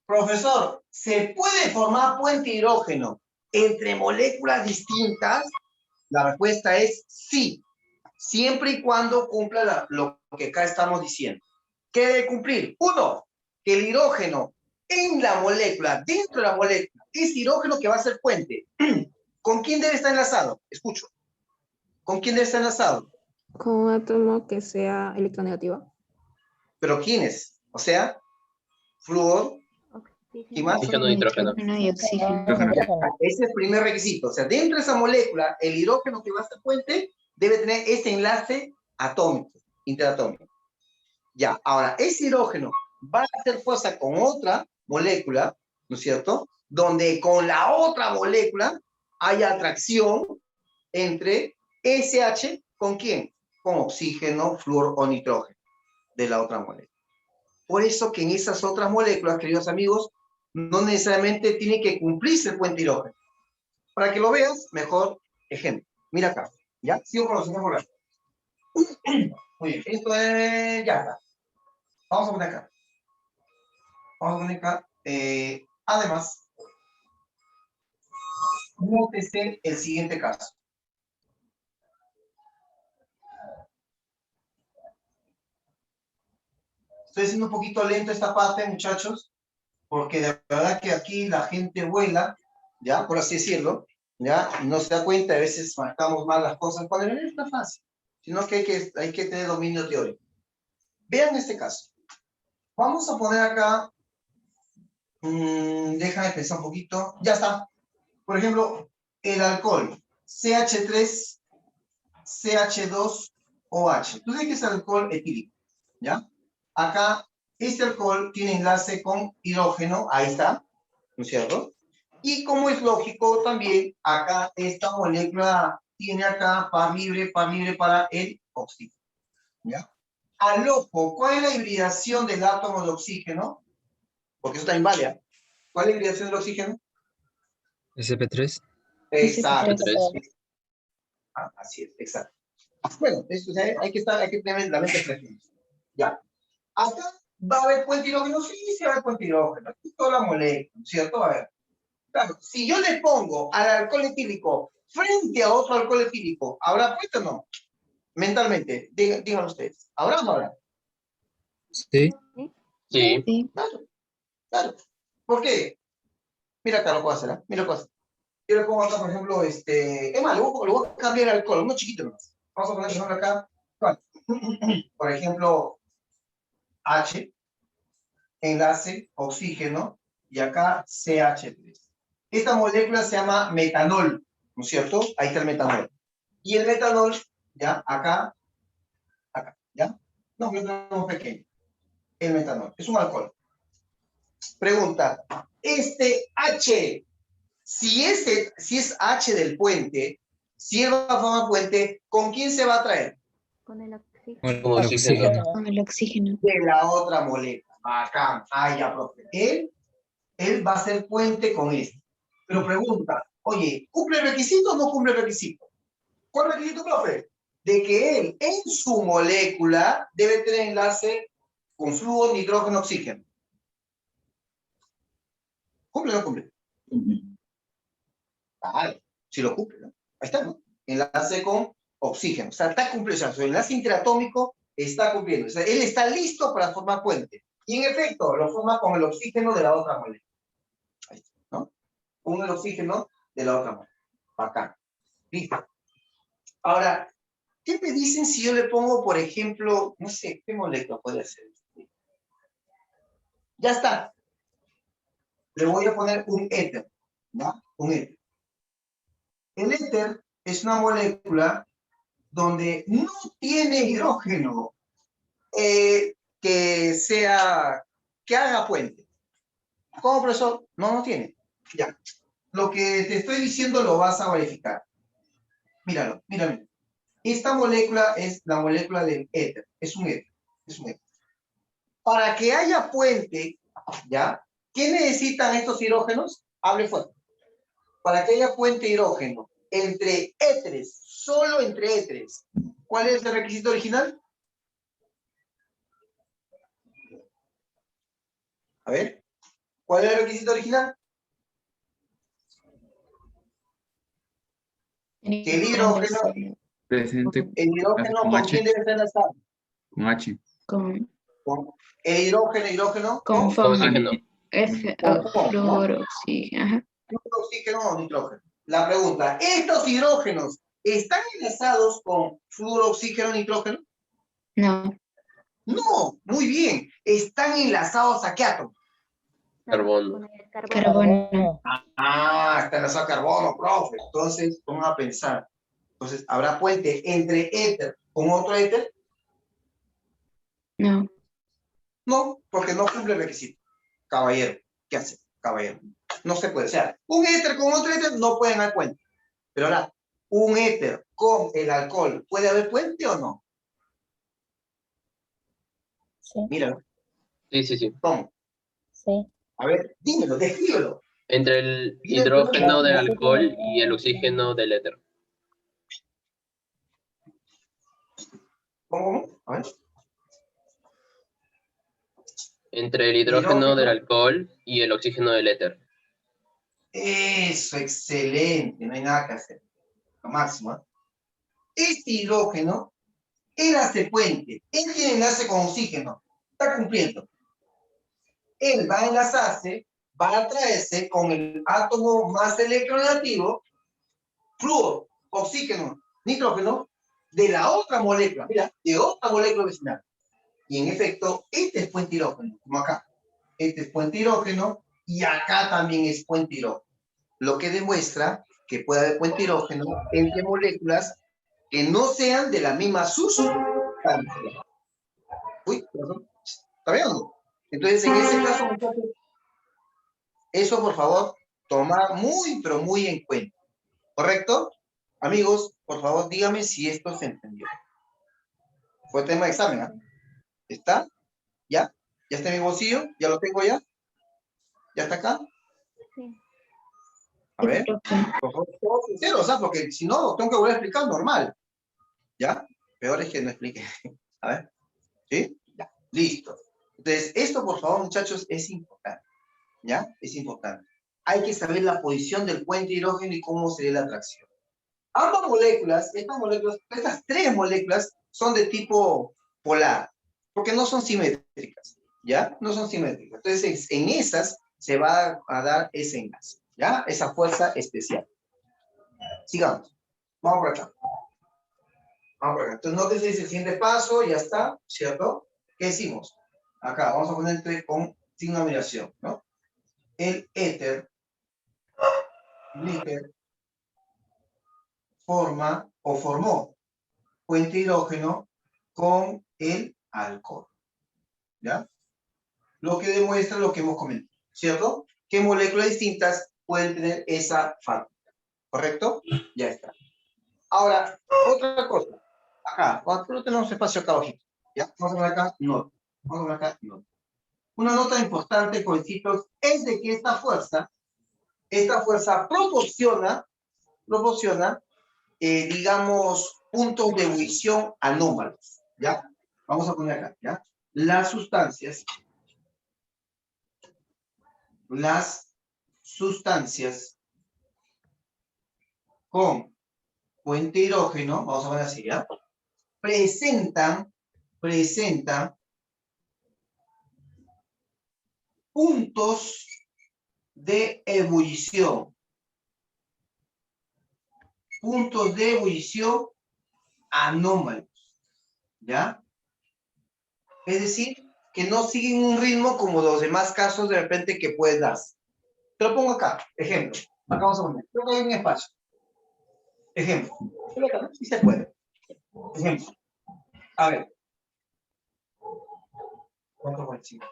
Profesor, ¿se puede formar puente hidrógeno entre moléculas distintas? La respuesta es sí. Siempre y cuando cumpla lo que acá estamos diciendo. ¿Qué debe cumplir? 1, que el hidrógeno en la molécula, dentro de la molécula, es hidrógeno que va a ser puente. ¿Con quién debe estar enlazado? Escucho. ¿Con quién debe estar enlazado? Con un átomo que sea electronegativo. ¿Pero quiénes? O sea, flúor, ¿y más? Oxígeno, nitrógeno. Nitrógeno y oxígeno. Ese es el primer requisito. O sea, dentro de esa molécula, el hidrógeno que va a ser puente debe tener ese enlace atómico, interatómico. Ya, ahora, ese hidrógeno va a hacer fuerza con otra molécula, ¿no es cierto? Donde con la otra molécula haya atracción entre SH, ¿con quién? Con oxígeno, flúor o nitrógeno de la otra molécula. Por eso que en esas otras moléculas, queridos amigos, no necesariamente tiene que cumplirse el puente hidrógeno. Para que lo veas, mejor ejemplo. Mira acá, ¿ya? Sigo con los ejemplos. Muy bien, esto es... ya está. Vamos a poner acá. Además, nótese el siguiente caso. Estoy haciendo un poquito lento esta parte, muchachos, porque de verdad que aquí la gente vuela, ¿ya? Por así decirlo, ¿ya? Y no se da cuenta, a veces marcamos mal las cosas, cuando no es tan fácil, sino que hay que tener dominio teórico. Vean este caso. Vamos a poner acá, déjame pensar un poquito, ya está. Por ejemplo, el alcohol, CH3, CH2OH. Tú sabes que es alcohol etílico, ¿ya? Acá, este alcohol tiene enlace con hidrógeno, ahí está, ¿no es cierto? Y como es lógico también, acá esta molécula tiene acá par libre para el oxígeno, ¿ya? Al ojo, ¿cuál es la hibridación del átomo de oxígeno? Porque eso también vale. ¿Cuál es la hibridación del oxígeno? SP3. Exacto. SP3. Así es, exacto. Bueno, hay que tener la mente presente. Ya. Acá va a haber puente hidrógeno, sí, sí va a haber puente hidrógeno. Aquí toda la molécula, ¿cierto? A ver. Claro, si yo le pongo al alcohol etílico frente a otro alcohol etílico, ¿habrá puente o no? Mentalmente, digan ustedes. ¿Habrá o no habrá? Sí. Sí. Sí. Claro, claro. ¿Por qué? Mira acá lo puedo hacer, ¿eh? Mira lo puedo hacer. Yo le pongo acá, por ejemplo, es más, lo voy a cambiar el alcohol, uno chiquito nomás. Vamos a poner, por ejemplo, acá, ¿cuál? Por ejemplo, H, enlace, oxígeno, y acá CH3. Esta molécula se llama metanol, ¿no es cierto? Ahí está el metanol. Y el metanol, ya, acá, ¿ya? No, un metanol pequeño. El metanol, es un alcohol. Pregunta, este H, si es H del puente, si él va a formar puente, ¿con quién se va a traer? Con el oxígeno. Con Con el oxígeno. oxígeno. Con el oxígeno. De la otra molécula. Bacán. Ah, ya, profe. Él va a ser puente con este. Pero pregunta, oye, ¿cumple el requisito o no cumple el requisito? ¿Cuál requisito, profe? De que él, en su molécula, debe tener enlace con flúor, nitrógeno, oxígeno. ¿Cumple o no cumple? Vale, si lo cumple, ¿no? Ahí está, ¿no? Enlace con oxígeno. O sea, está cumpliendo. O sea, su enlace interatómico está cumpliendo. O sea, él está listo para formar puente. Y en efecto, lo forma con el oxígeno de la otra molécula. Ahí está, ¿no? Con el oxígeno de la otra molécula. Bacán. Listo. Ahora, ¿qué me dicen si yo le pongo, por ejemplo, no sé, qué molécula puede ser? Ya está. Le voy a poner un éter, ¿no? Un éter. El éter es una molécula donde no tiene hidrógeno que haga puente. ¿Cómo, profesor? No, no tiene. Ya. Lo que te estoy diciendo lo vas a verificar. Míralo, míralo. Esta molécula es la molécula del éter. Es un éter. Es un éter. Para que haya puente, ¿ya? ¿Qué necesitan estos hidrógenos? Hable fuerte. Para que haya puente hidrógeno entre éteres, solo entre éteres, ¿cuál es el requisito original? A ver, ¿cuál es el requisito original? Que el hidrógeno, Presente el hidrógeno, con ¿con H. quién debe estar enlazado? con H. Con, Con el hidrógeno, con ¿con? FON. Oxígeno. Con FON, ¿no? Flúor, oxígeno. Ajá. Oxígeno o nitrógeno. La pregunta, ¿estos hidrógenos están enlazados con flúor, oxígeno, nitrógeno? No. No, muy bien. Están enlazados ¿a qué átomo? Carbono. Con el Carbono. Ah, está enlazado a carbono, profe. Entonces, vamos a pensar. Entonces, ¿habrá puente entre éter con otro éter? No. No, porque no cumple el requisito. Caballero, ¿qué hace? Caballero. No se puede. O sea, un éter con otro éter no pueden haber puente. Pero ahora, un éter con el alcohol, ¿puede haber puente o no? Sí, Mira, Sí, sí, sí. ¿cómo? sí. A ver, dímelo, descríbelo. Entre el Mira, hidrógeno del Sí, alcohol y el oxígeno del éter. ¿Cómo? A ver. Entre el hidrógeno del Hidrógeno. alcohol y el oxígeno del éter. Eso, excelente. No hay nada que hacer. Lo máximo. ¿Eh? Este hidrógeno, él hace puente. Él tiene enlace con oxígeno. Está cumpliendo. Él va a enlazarse, va a atraerse con el átomo más electronegativo, flúor, oxígeno, nitrógeno, de la otra molécula, mira, de otra molécula vecinal. Y en efecto, este es puente hidrógeno, como acá. Este es puente hidrógeno y acá también es puente hidrógeno. Lo que demuestra que puede haber puente hidrógeno entre moléculas que no sean de la misma sustancia. Uy, perdón. ¿Está bien o no? Entonces, en ese caso, muchachos, eso, por favor, tomar muy, pero muy en cuenta. ¿Correcto? Amigos, por favor, díganme si esto se entendió. Fue tema de examen, ¿ah? ¿Está? ¿Ya? ¿Ya está en mi bolsillo? ¿Ya lo tengo ya? ¿Ya está acá? Sí. A ver, por favor, todos sinceros, ¿ah? Porque si no, tengo que volver a explicar normal. ¿Ya? Peor es que no explique. A ver. ¿Sí? Ya. Listo. Entonces, esto, por favor, muchachos, es importante. ¿Ya? Es importante. Hay que saber la posición del puente hidrógeno y cómo sería la atracción. Ambas moléculas, estas tres moléculas son de tipo polar, porque no son simétricas, ¿ya? No son simétricas. Entonces, en esas se va a dar ese enlace, ¿ya? Esa fuerza especial. Sigamos. Vamos por acá. Vamos por acá. Entonces, nótese el siguiente paso, ya está, ¿cierto? ¿Qué decimos? Acá, vamos a poner con signo de admiración, ¿no? El éter, níquel, forma o formó puente hidrógeno con el alcohol, ¿ya? Lo que demuestra lo que hemos comentado, ¿cierto? Que moléculas distintas pueden tener esa fórmula, ¿correcto? Ya está. Ahora, otra cosa. Acá, no tenemos espacio acá abajito, ¿ya? Vamos a poner acá, nota. Vamos a poner acá, nota. Una nota importante, jovencitos, es de que esta fuerza proporciona, digamos, puntos de ebullición anómalos, ¿ya? Vamos a poner acá, ¿ya? Las sustancias con puente hidrógeno, vamos a poner así, ¿ya? Presentan puntos de ebullición. Puntos de ebullición anómalos, ¿ya? Es decir, que no siguen un ritmo como los demás casos de repente que puedes dar. Te lo pongo acá, ejemplo. Acá vamos a poner, creo que hay un espacio. Ejemplo. Sí se puede. Ejemplo. A ver. ¿Cuánto fue el chico?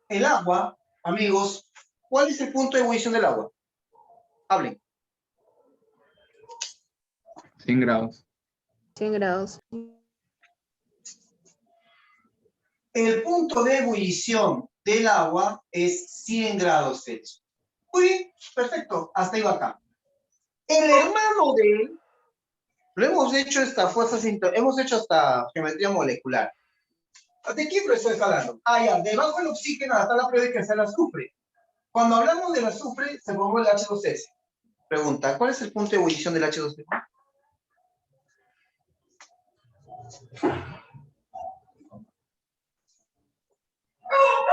El agua, amigos, ¿cuál es el punto de ebullición del agua? Hablen. 100 grados. 100 grados. El punto de ebullición del agua es 100 grados Celsius. Muy bien, perfecto, hasta ahí va acá. El hermano de él, lo hemos hecho hemos hecho hasta geometría molecular. ¿De qué profesor está hablando? Ah, ya, debajo del oxígeno hasta la periódica está el azufre. Cuando hablamos del azufre, se formó el H2S. Pregunta, ¿cuál es el punto de ebullición del H2S?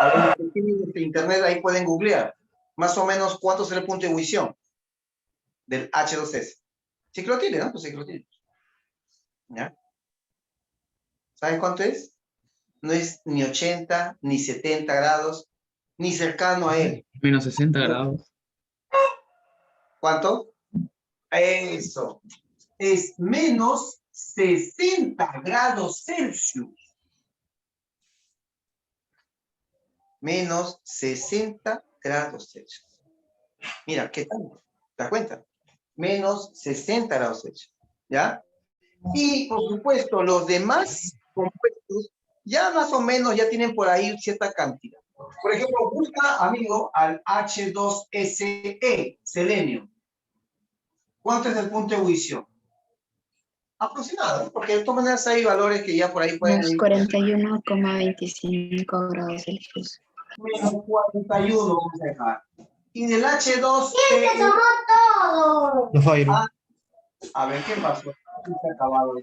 A ver, en internet ahí pueden googlear. Más o menos, ¿cuánto será el punto de ebullición del H2S? Sí que lo tiene, ¿no? Pues sí que lo tiene. ¿Ya? ¿Saben cuánto es? No es ni 80, ni 70 grados, ni cercano a él. Menos 60 grados. ¿Cuánto? Eso. Es menos 60 grados Celsius. Menos 60 grados Celsius. Mira, ¿qué tal? ¿Te das cuenta? Menos 60 grados Celsius. ¿Ya? Y, por supuesto, los demás compuestos ya más o menos ya tienen por ahí cierta cantidad. Por ejemplo, busca, amigo, al H2SE, selenio. ¿Cuánto es el punto de ebullición? Aproximado, ¿no? Porque de todas maneras hay valores que ya por ahí pueden Menos ir. 41,25 grados Celsius. Menos 41 vamos a dejar. Y del H2... Los Byron. A ver, ¿qué pasó? Se ha acabado.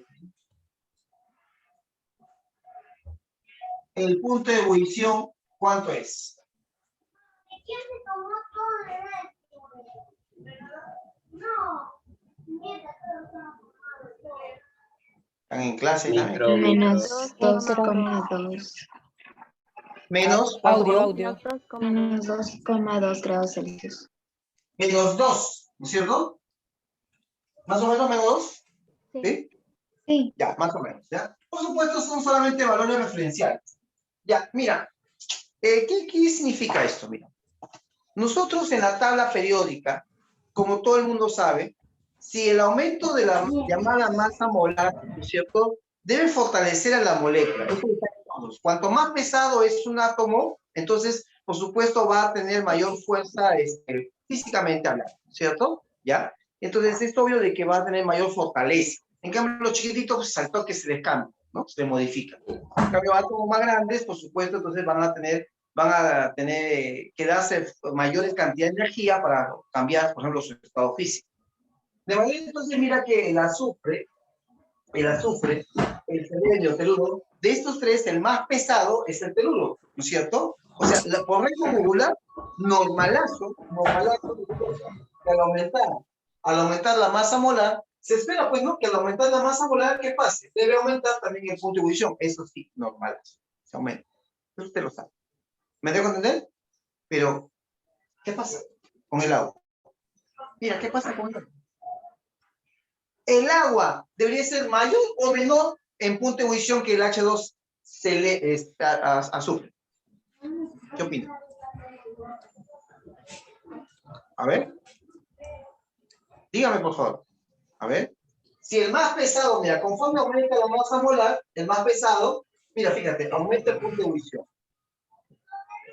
El punto de ebullición, ¿cuánto es? Están en clase también. Menos 2,2. Menos, ¿cuánto, Audio, perdón? audio. Menos 2,2 grados Celsius. Menos 2, ¿no es cierto? ¿Más o menos menos 2? Sí. ¿Sí? Sí. Ya, más o menos, ¿ya? Por supuesto, son solamente valores referenciales. Ya, mira, ¿qué significa esto? Mira, nosotros en la tabla periódica, como todo el mundo sabe, si el aumento de la llamada masa molar, ¿no es cierto?, debe fortalecer a la molécula. Eso está en todos. Cuanto más pesado es un átomo, entonces, por supuesto, va a tener mayor fuerza físicamente hablando, ¿cierto? ¿Ya? Entonces, es obvio de que va a tener mayor fortaleza. En cambio, los chiquititos, pues al toque se les cambia. ¿no? Se modifican. En cambio, átomos más grandes, por supuesto, entonces van a tener que darse mayores cantidades de energía para cambiar, por ejemplo, su estado físico. De manera, entonces, mira que el azufre, el selenio, el teluro, de estos tres, el más pesado es el teluro, ¿no es cierto? O sea, por regla modular, normalazo, que al aumentar la masa molar, se espera, pues, ¿no? Que al aumentar la masa molar, ¿qué pase? Debe aumentar también el punto de ebullición. Eso sí, normalazo, se aumenta. Eso usted lo sabe. ¿Me dejo entender? Pero, ¿qué pasa con el agua? Mira, ¿qué pasa con el agua? ¿El agua debería ser mayor o menor en punto de ebullición que el H2 azufre? ¿Qué opinan? A ver. Dígame, por favor. A ver. Si el más pesado, mira, conforme aumenta la masa molar, el más pesado, mira, fíjate, aumenta el punto de ebullición.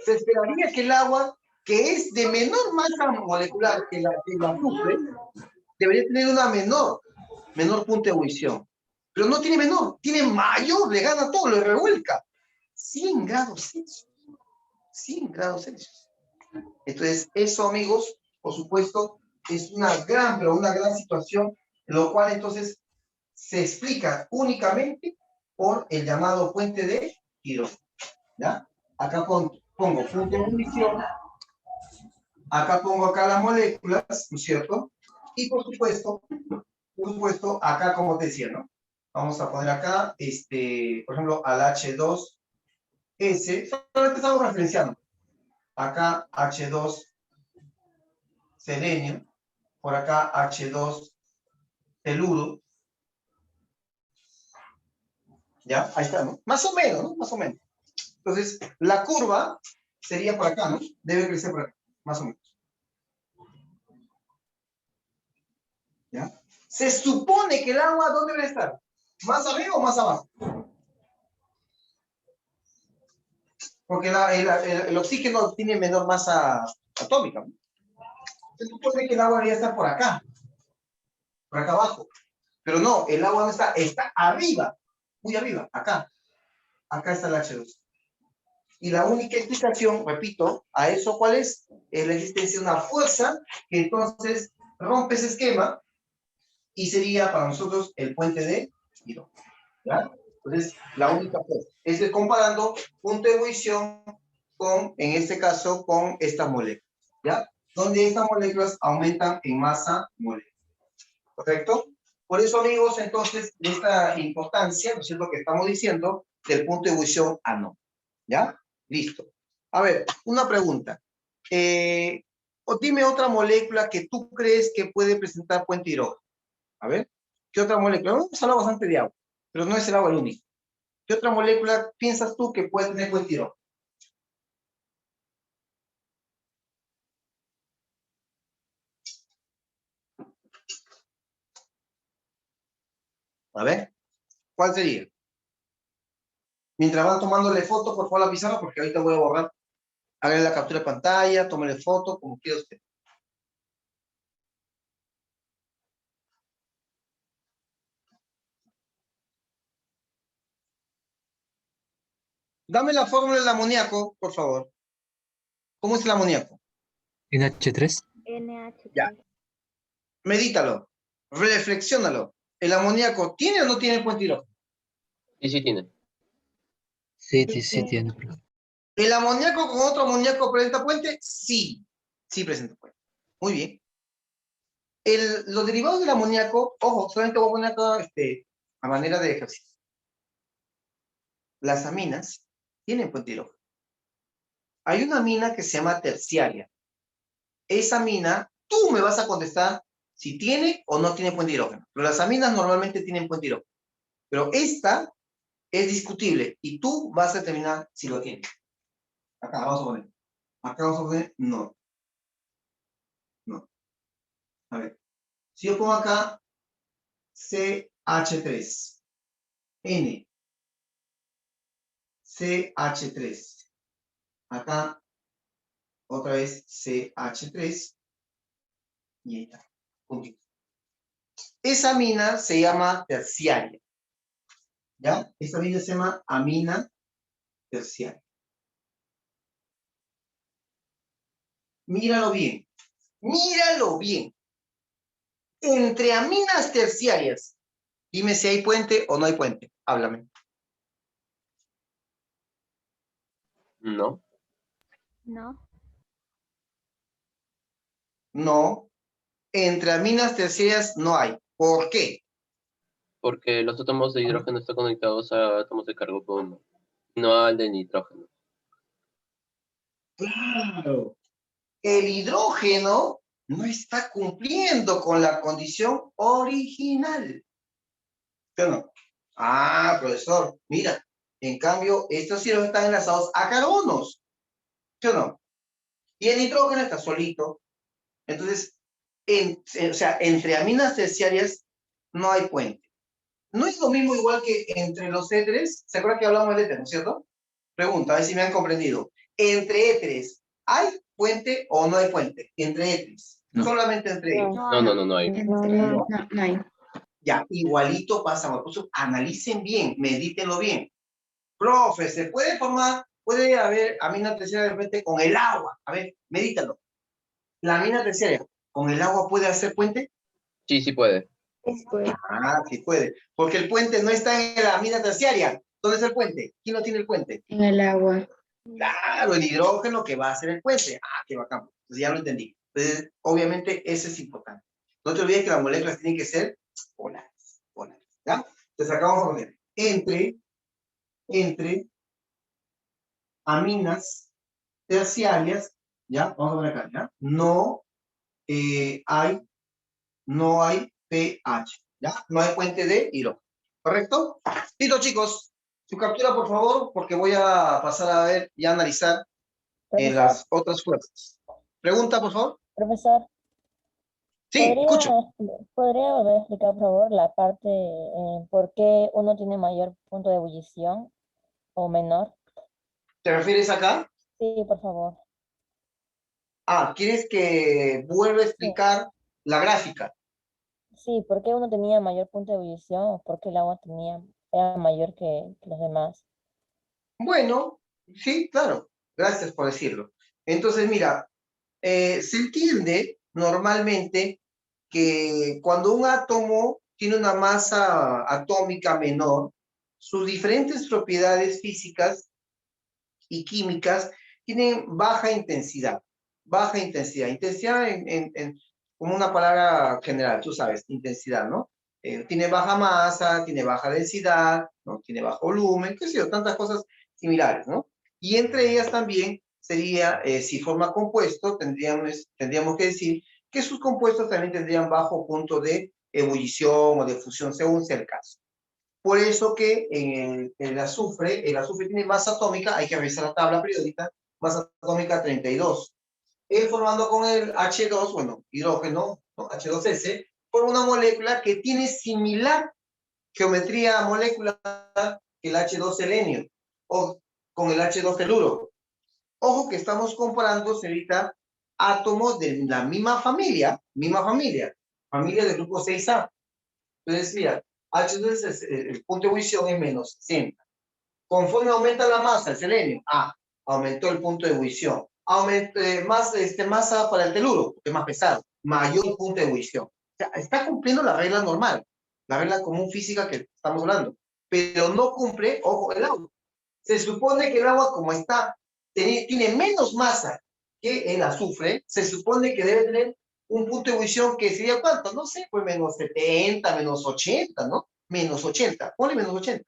Se esperaría que el agua, que es de menor masa molecular que el azufre, debería tener una menor punto de ebullición. Pero no tiene menor, tiene mayor, le gana todo, le revuelca. 100 grados Celsius. 100 grados Celsius. Entonces, eso, amigos, por supuesto, es una gran situación, lo cual entonces se explica únicamente por el llamado puente de hidrógeno. ¿Ya? Acá pongo punto de ebullición, acá pongo las moléculas, ¿no es cierto? Y por supuesto, acá, como te decía, ¿no? Vamos a poner acá, por ejemplo, al H2S, solamente estamos referenciando. Acá H2 selenio, por acá H2 teluro. ¿Ya? Ahí está, ¿no? Más o menos, ¿no? Más o menos. Entonces, la curva sería por acá, ¿no? Debe crecer por acá, más o menos. ¿Ya? Se supone que el agua, ¿dónde debe estar? ¿Más arriba o más abajo? Porque el oxígeno tiene menor masa atómica, ¿no? Se supone que el agua debería estar por acá abajo. Pero no, el agua no está arriba, muy arriba, acá. Acá está el H2. Y la única explicación, repito, a eso, ¿cuál es? Es la existencia de una fuerza que entonces rompe ese esquema y sería para nosotros el puente de hidrógeno. ¿Ya? Entonces, la única fuerza. Es comparando punto de ebullición con, en este caso, con estas moléculas. ¿Ya? Donde estas moléculas aumentan en masa molecular. ¿Correcto? Por eso, amigos, entonces, de esta importancia, ¿no es cierto?, que estamos diciendo, del punto de ebullición no. ¿Ya? Listo. A ver, una pregunta. O dime otra molécula que tú crees que puede presentar puente hidrógeno. A ver, ¿qué otra molécula? Hemos hablado bastante de agua, pero no es el agua el único. ¿Qué otra molécula piensas tú que puede tener puente hidrógeno? A ver, ¿cuál sería? Mientras van tomándole foto, por favor, a la pizarra, porque ahorita voy a borrar. Háganle la captura de pantalla, tómale foto, como quiera usted. Dame la fórmula del amoníaco, por favor. ¿Cómo es el amoníaco? NH3. NH3. Ya. Medítalo. Reflexiónalo. ¿El amoníaco tiene o no tiene puente hidrógeno? Sí, sí tiene. Sí, sí tiene. ¿El amoníaco con otro amoníaco presenta puente? Sí. Sí presenta puente. Muy bien. Los derivados del amoníaco, ojo, solamente voy a poner acá a manera de ejercicio. Las aminas tienen puente hidrógeno. Hay una amina que se llama terciaria. Esa amina, tú me vas a contestar si tiene o no tiene puente hidrógeno. Pero las aminas normalmente tienen puente hidrógeno. Pero esta es discutible y tú vas a determinar si lo tiene. Acá vamos a poner. Acá vamos a poner no. No. A ver. Si yo pongo acá CH3, N, CH3, acá otra vez CH3, y ahí está, puntito. Esa amina se llama terciaria. ¿Ya? Esta amina se llama amina terciaria. Míralo bien. Míralo bien. Entre aminas terciarias, dime si hay puente o no hay puente. Háblame. No. No. No. Entre aminas terciarias no hay. ¿Por qué? Porque los átomos de hidrógeno están conectados a átomos de carbono, no al de nitrógeno. Claro. El hidrógeno no está cumpliendo con la condición original. ¿Sí o no? Ah, profesor, mira, en cambio, estos hidrógenos están enlazados a carbonos. ¿Sí o no? Y el nitrógeno está solito. Entonces, o sea, entre aminas terciarias no hay puente. No es lo mismo igual que entre los éteres. ¿Se acuerdan que hablamos del éter, no es cierto? Pregunta, a ver si me han comprendido. Entre éteres, ¿hay puente o no hay puente? Entre éteres. No. Solamente entre ellos. No hay. No hay. Ya, igualito pasa. Por eso, analicen bien, medítenlo bien. Profe, ¿se puede formar? Puede haber amina terciaria de repente con el agua. A ver, medítalo. La amina terciaria con el agua puede hacer puente. Sí, sí puede. Ah, sí puede. Porque el puente no está en la amina terciaria. ¿Dónde es el puente? ¿Quién no tiene el puente? En el agua. Claro, el hidrógeno que va a hacer el puente. Ah, qué bacán. Entonces ya lo entendí. Entonces, obviamente, eso es importante. No te olvides que las moléculas tienen que ser polares. Polares. ¿Ya? Entonces acá vamos a poner entre aminas terciarias, ¿ya? Vamos a poner acá, ¿ya? No hay pH, ¿ya? No hay puente de hidrógeno. ¿Correcto? Listo, chicos. Su captura, por favor, porque voy a pasar a ver y a analizar las otras fuerzas. Pregunta, por favor. Profesor, Sí, escucho. ¿podría volver a explicar, por favor, la parte por qué uno tiene mayor punto de ebullición o menor? ¿Te refieres acá? Sí, por favor. Ah, ¿quieres que vuelva a Sí, explicar la gráfica? sí, ¿por qué uno tenía mayor punto de ebullición o por qué el agua era mayor que los demás? Bueno, sí, claro. Gracias por decirlo. Entonces, mira, se entiende normalmente que cuando un átomo tiene una masa atómica menor, sus diferentes propiedades físicas y químicas tienen baja intensidad. Baja intensidad. Intensidad como una palabra general, tú sabes, intensidad, ¿no? Tiene baja masa, tiene baja densidad, ¿no? Tiene bajo volumen, qué sé yo, tantas cosas similares, ¿no? Y entre ellas también sería, si forma compuesto, tendríamos que decir que sus compuestos también tendrían bajo punto de ebullición o de fusión, según sea el caso. Por eso que en el azufre tiene masa atómica, hay que revisar la tabla periódica, masa atómica 32. Él formando con el H2, bueno, hidrógeno, ¿no? H2S, forma una molécula que tiene similar geometría molecular que el H2 selenio, o con el H2 teluro. Ojo que estamos comparando, señorita, átomos de la misma familia del grupo 6A. Entonces, mira, H2 el punto de ebullición es menos 60. Conforme aumenta la masa, el selenio, aumentó el punto de ebullición. Masa para el teluro, que es más pesado, mayor punto de ebullición. O sea, está cumpliendo la regla normal, la regla común física que estamos hablando, pero no cumple, ojo, el agua. Se supone que el agua, como tiene menos masa que el azufre, se supone que debe tener un punto de ebullición que sería ¿cuánto? No sé, pues menos 70, menos 80, ¿no? Menos 80, ponle menos 80.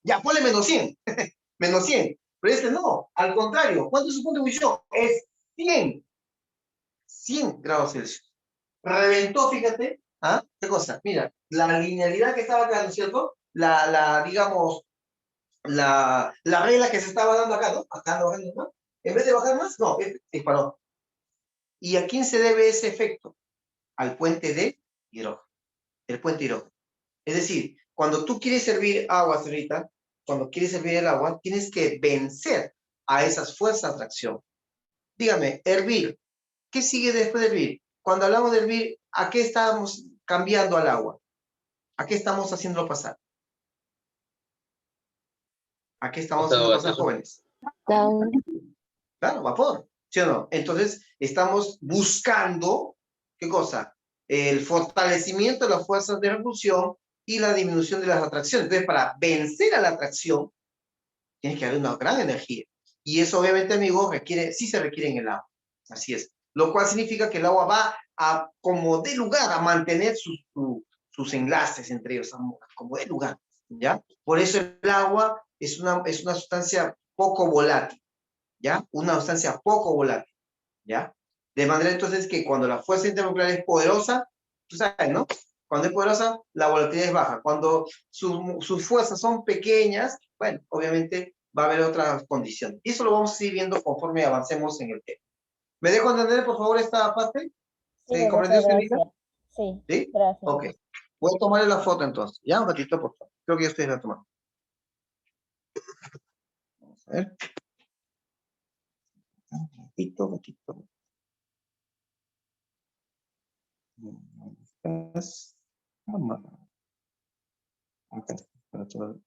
Ya, ponle menos 100, menos 100. Pero este no, al contrario, ¿cuánto es su punto de ebullición? Es 100, 100 grados Celsius. Reventó, fíjate, ¿ah? ¿Qué cosa? Mira, la linealidad que estaba acá, ¿no es cierto? Digamos, la regla que se estaba dando acá, ¿no? Acá ¿no? En vez de bajar más, no, disparó. ¿Y a quién se debe ese efecto? Al puente de hidrógeno. El puente de hidrógeno. Es decir, cuando tú quieres servir agua, señorita, cuando quieres servir el agua, tienes que vencer a esas fuerzas de atracción. Dígame, hervir. ¿Qué sigue después de hervir? Cuando hablamos de hervir, ¿a qué estamos cambiando al agua? ¿A qué estamos haciéndolo pasar? ¿A qué estamos Estado haciendo pasar, gaseoso. jóvenes? Down. Claro, vapor, ¿sí o no? Entonces, estamos buscando, ¿qué cosa? El fortalecimiento de las fuerzas de repulsión y la disminución de las atracciones. Entonces, para vencer a la atracción, tienes que haber una gran energía. Y eso, obviamente, amigos, sí se requiere en el agua. Así es. Lo cual significa que el agua va a, como de lugar, a mantener sus enlaces entre ellos, como de lugar, ¿ya? Por eso el agua es una sustancia poco volátil, ¿ya? Una sustancia poco volátil, ¿ya? De manera entonces que cuando la fuerza intermolecular es poderosa, tú sabes, ¿no? Cuando es poderosa, la volatilidad es baja. Cuando sus fuerzas son pequeñas, bueno, obviamente va a haber otras condiciones. Y eso lo vamos a ir viendo conforme avancemos en el tema. ¿Me dejo entender, por favor, esta parte? Sí, ¿Se comprendió, profesor, señorita? gracias. Sí, ¿Sí? gracias. Ok. Voy a tomarle la foto entonces. Ya, un ratito, por favor. Creo que ya ustedes la tomaron. Vamos a ver. Gatito. ¿Dónde estás? Cámara. Acá. Para todo.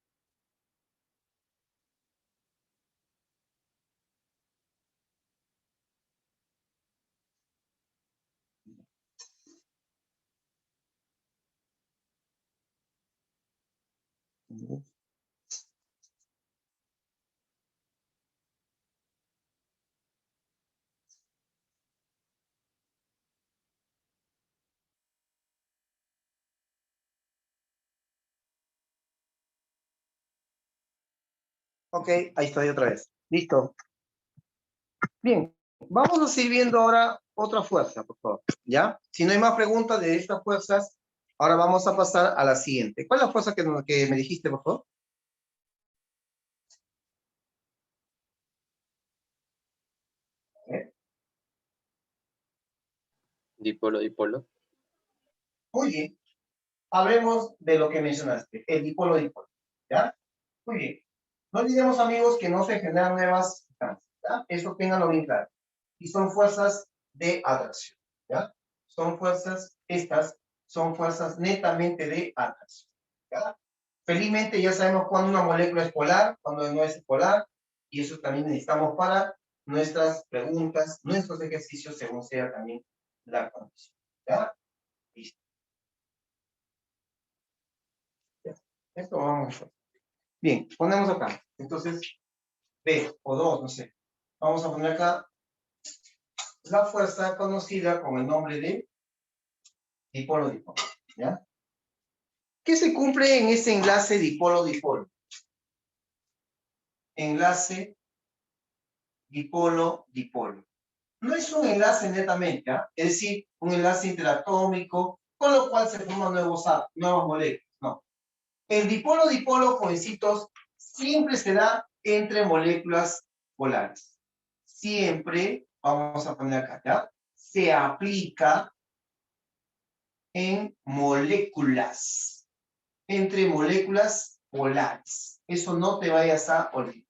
Ok, ahí estoy otra vez. Listo. Bien, vamos a seguir viendo ahora otra fuerza, por favor. ¿Ya? Si no hay más preguntas de estas fuerzas, ahora vamos a pasar a la siguiente. ¿Cuál es la fuerza que me dijiste, por favor? Dipolo, dipolo. Muy bien. Hablemos de lo que mencionaste, el dipolo-dipolo. ¿Ya? Muy bien. No olvidemos, amigos, que no se generan nuevas sustancias. ¿Ya? Eso ténganlo bien claro. Y son fuerzas de atracción. ¿Ya? Estas son fuerzas netamente de atracción. ¿Ya? Felizmente ya sabemos cuándo una molécula es polar, cuándo no es polar, y eso también necesitamos para nuestras preguntas, nuestros ejercicios, según sea también la condición. ¿Ya? Listo. Ya. Esto vamos a ver. Bien, ponemos acá. Entonces, B o 2, no sé. Vamos a poner acá la fuerza conocida con el nombre de dipolo-dipolo. ¿Ya? ¿Qué se cumple en ese enlace dipolo-dipolo? Enlace dipolo-dipolo. No es un enlace netamente, ¿ah? Es decir, un enlace interatómico, con lo cual se forman nuevas moléculas. No. El dipolo-dipolo, jovencitos, siempre se da entre moléculas polares. Siempre, vamos a poner acá, ¿ya? Se aplica en moléculas, entre moléculas polares. Eso no te vayas a olvidar.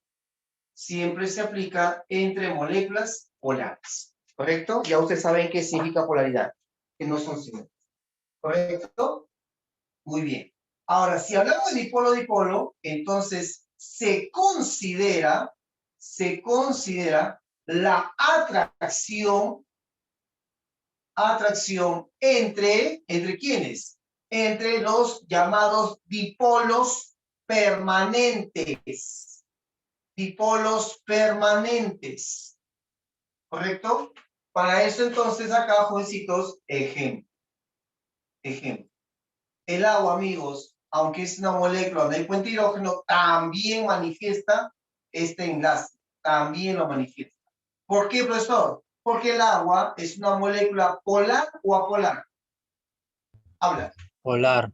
Siempre se aplica entre moléculas polares. ¿Correcto? Ya ustedes saben qué significa polaridad, que no son simétricas. ¿Correcto? Muy bien. Ahora, si hablamos de dipolo-dipolo, entonces se considera la atracción ¿entre quiénes? Entre los llamados dipolos permanentes. Dipolos permanentes. ¿Correcto? Para eso entonces acá, jovencitos, ejemplo. El agua, amigos, aunque es una molécula donde hay puente hidrógeno, también manifiesta este enlace. También lo manifiesta. ¿Por qué, profesor? Porque el agua es una molécula polar o apolar. Habla. Polar.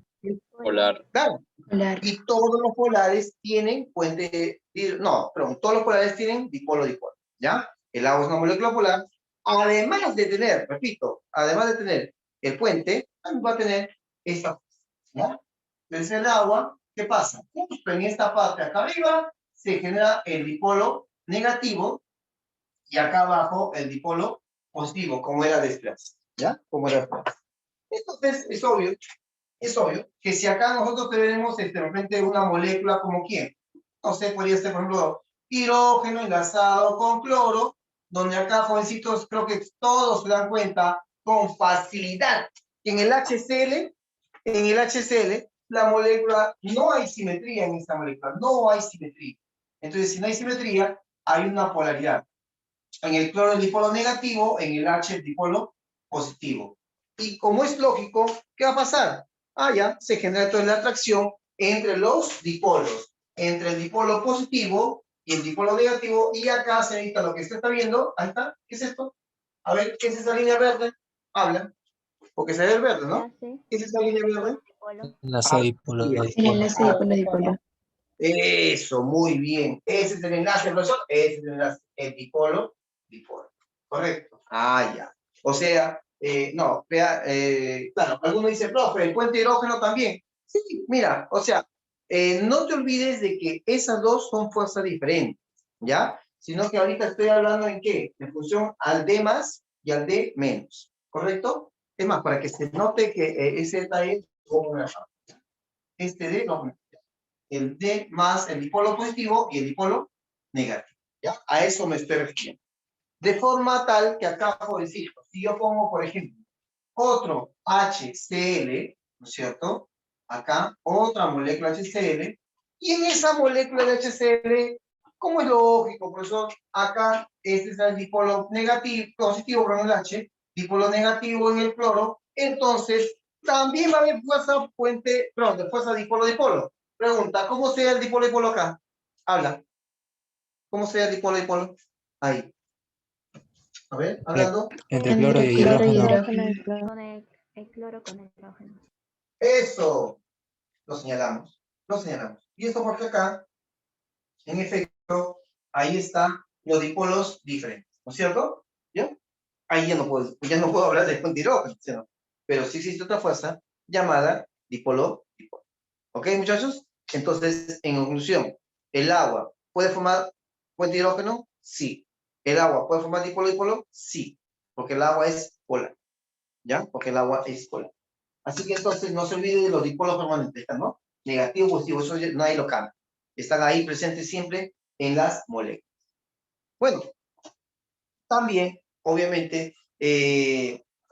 Polar. Claro. Polar. Y todos los polares tienen todos los polares tienen dipolo-dipolo, ¿ya? El agua es una molécula polar. Además de tener, repito, además de tener el puente, también va a tener esta, ¿ya? Entonces el agua, ¿qué pasa? Justo en esta parte acá arriba se genera el dipolo negativo y acá abajo el dipolo positivo, como era desplazado, ¿ya? Como era desplazado. Entonces es obvio que si acá nosotros tenemos de repente una molécula como ¿quién? No sé, podría ser, por ejemplo, hidrógeno enlazado con cloro, donde acá, jovencitos, creo que todos se dan cuenta con facilidad que en el HCl, la molécula, no hay simetría en esta molécula, no hay simetría. Entonces, si no hay simetría, hay una polaridad. En el cloro el dipolo negativo, en el H el dipolo positivo. Y como es lógico, ¿qué va a pasar? Ya se genera entonces la atracción entre los dipolos, entre el dipolo positivo y el dipolo negativo, y acá se necesita lo que usted está viendo. Ahí está. ¿Qué es esto? A ver, ¿qué es esa línea verde? Habla. Porque se ve el verde, ¿no? Enlace, ¿Qué es esa línea verde? dipolo. Enlace dipolo, Bien. El dipolo. enlace dipolo-dipolo. Eso, muy bien. Ese es el enlace, profesor. Ese es el enlace. El dipolo, dipolo. Correcto. Ya. O sea, no, vea, claro, alguno dice, profe, el puente hidrógeno también. Sí, mira, o sea, no te olvides de que esas dos son fuerzas diferentes, ¿ya? Sino que ahorita estoy hablando en qué? En función al D más y al D menos, ¿correcto? Es más, para que se note que ese detalle es como una este D no, el D más el dipolo positivo y el dipolo negativo, ¿ya? A eso me estoy refiriendo. De forma tal que acá, jovencitos, si yo pongo, por ejemplo, otro HCl, ¿no es cierto? Acá, otra molécula HCl, y en esa molécula de HCl, como es lógico, profesor, acá este es el dipolo negativo, positivo, perdón, el H, dipolo negativo en el cloro, entonces también va a haber fuerza puente, perdón, de fuerza dipolo-dipolo. Pregunta, ¿cómo sea el dipolo-dipolo acá? Habla. ¿Cómo sea el dipolo-dipolo? Ahí. A ver, hablando. Entre cloro y Entre cloro y hidrógeno. Con hidrógeno. el cloro con el hidrógeno. Eso. Lo señalamos. Lo señalamos. Y esto porque acá, en efecto, ahí están los dipolos diferentes. ¿No es cierto? ¿Ya? Ahí ya no puedo hablar de puente hidrógeno, ¿sí, no? Pero sí existe otra fuerza llamada dipolo-dipolo. ¿Ok, muchachos? Entonces, en conclusión, ¿el agua puede formar puente hidrógeno? Sí. ¿El agua puede formar dipolo-dipolo? Sí. Porque el agua es polar. ¿Ya? Porque el agua es polar. Así que entonces no se olvide de los dipolos permanentes, ¿no? Negativo, positivo, eso nadie lo cambia. Están ahí presentes siempre en las moléculas. Bueno, también, obviamente,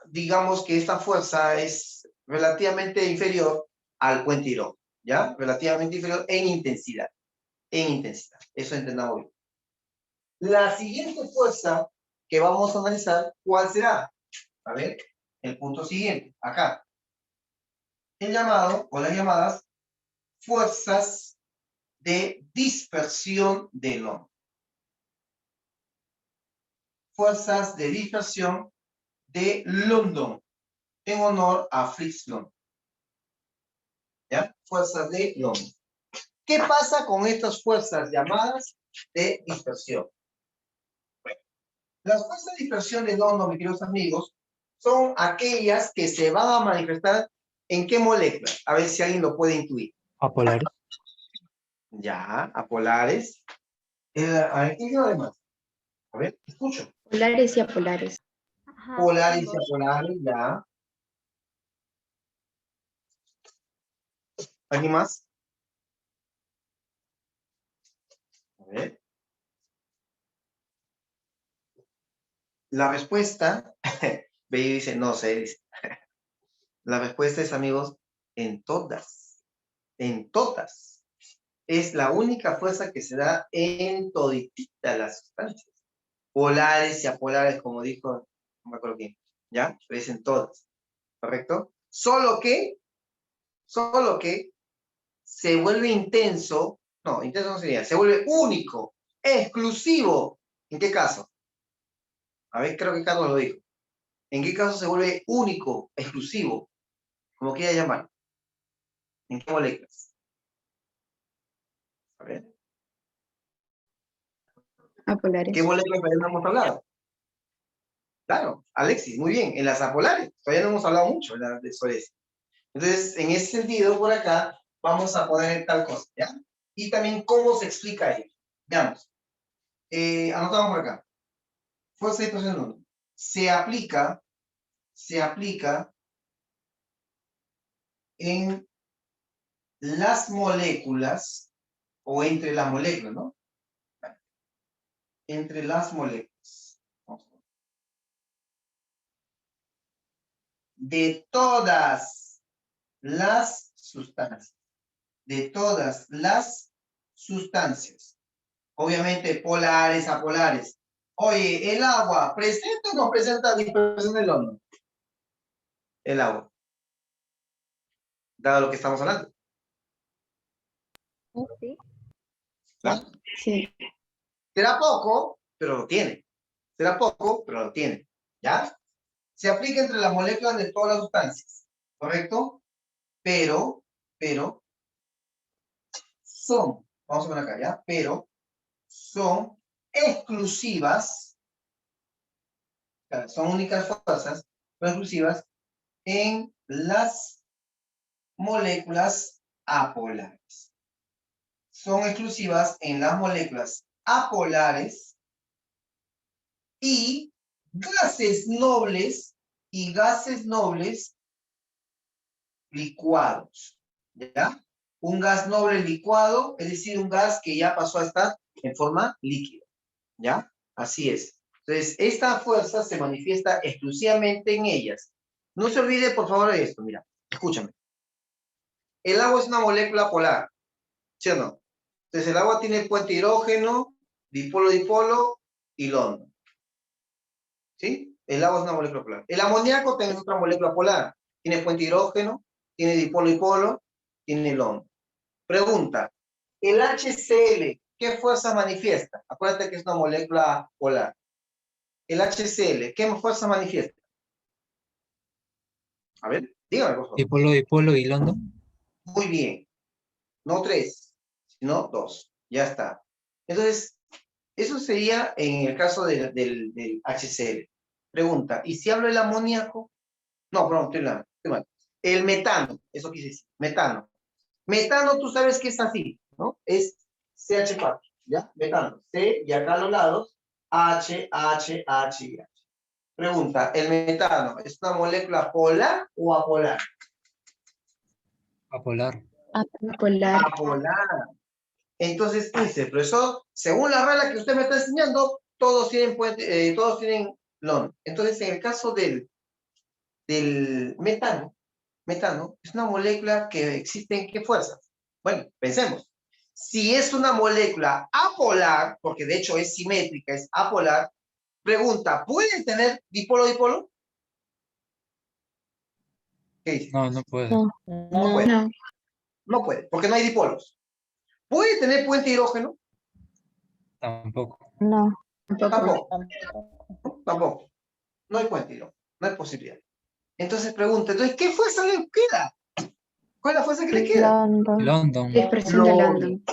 digamos que esta fuerza es relativamente inferior al puente hidrógeno, ¿ya? Relativamente inferior en intensidad. En intensidad. Eso entendamos bien. La siguiente fuerza que vamos a analizar, ¿cuál será? A ver, el punto siguiente, acá. El llamado, o las llamadas, fuerzas de dispersión de London. Fuerzas de dispersión de London, en honor a Fritz London. ¿Ya? Fuerzas de London. ¿Qué pasa con estas fuerzas llamadas de dispersión? Bueno, las fuerzas de dispersión de London, mis queridos amigos, son aquellas que se van a manifestar en qué molécula. A ver si alguien lo puede intuir. Apolares. Ya, apolares. A ver, ¿qué digo además? A ver, escucho. Polares y apolares. Ajá, Polares y ambos. apolares, ya. ¿Alguien más? A ver. La respuesta, ve y dice, no sé, dice. La respuesta es, amigos, en todas. En todas. Es la única fuerza que se da en toditita las sustancias. Polares y apolares, como dijo, no me acuerdo quién, ¿ya? Pero es en todas, ¿correcto? Solo que se vuelve intenso, no, intenso no sería, se vuelve único, exclusivo. ¿En qué caso? A ver, creo que Carlos lo dijo. ¿En qué caso se vuelve único, exclusivo? Como quiera llamar. ¿En qué moléculas? A ver. Apolares. ¿Qué moléculas todavía no hemos hablado? Claro, Alexis, muy bien, en las apolares. Todavía no hemos hablado mucho de eso. Entonces, en ese sentido, por acá, vamos a poner tal cosa, ¿ya? Y también cómo se explica ello. Veamos. Anotamos por acá. Fuerza de dispersión de London. Se aplica en las moléculas o entre las moléculas, ¿no? Entre las moléculas. Vamos a ver. De todas las sustancias. De todas las sustancias. Obviamente polares, apolares. Oye, ¿el agua presenta o no presenta dispersión del hondo? El agua. Dado lo que estamos hablando. Sí. ¿Verdad? Sí. Será poco, pero lo tiene. Será poco, pero lo tiene. ¿Ya? Se aplica entre las moléculas de todas las sustancias. ¿Correcto? Pero son, vamos a poner acá, ¿ya? Pero son exclusivas, son únicas fuerzas, son exclusivas en las moléculas apolares. Son exclusivas en las moléculas apolares y gases nobles licuados. ¿Ya? Un gas noble licuado, es decir, un gas que ya pasó a estar en forma líquida. ¿Ya? Así es. Entonces, esta fuerza se manifiesta exclusivamente en ellas. No se olvide, por favor, de esto. Mira, escúchame. El agua es una molécula polar, ¿sí o no? Entonces, el agua tiene puente hidrógeno, dipolo-dipolo y London. ¿Sí? El agua es una molécula polar. El amoníaco tiene otra molécula polar. Tiene puente hidrógeno, tiene dipolo-dipolo, tiene London. Pregunta, el HCl, ¿qué fuerza manifiesta? Acuérdate que es una molécula polar. El HCl, ¿qué fuerza manifiesta? A ver, dígame, por favor. Dipolo, dipolo y London. Muy bien. No 3, sino 2. Ya está. Entonces, eso sería en el caso del HCl. Pregunta, ¿y si hablo del amoníaco? No, perdón, estoy mal. El metano, eso quise decir, metano. Metano, tú sabes que es así, ¿no? Es CH4, ¿ya? Metano. C, y acá a los lados, H, H, H y H. Pregunta, ¿el metano es una molécula polar o apolar? Apolar. Apolar. Apolar. Entonces dice, profesor, según la regla que usted me está enseñando, todos tienen London. Entonces, en el caso del metano es una molécula que existe en qué fuerzas. Bueno, pensemos. Si es una molécula apolar, porque de hecho es simétrica, es apolar, pregunta, ¿puede tener dipolo-dipolo? ¿Qué dice? No, no puede. No. No puede. No. No puede, porque no hay dipolos. ¿Puede tener puente hidrógeno? Tampoco. No. Tampoco. Tampoco. Tampoco. No hay puente hidrógeno. No hay posibilidad. Entonces pregunta, entonces, ¿qué fuerza le queda? ¿Cuál es la fuerza que le queda? London. London. Dispersión de London. London.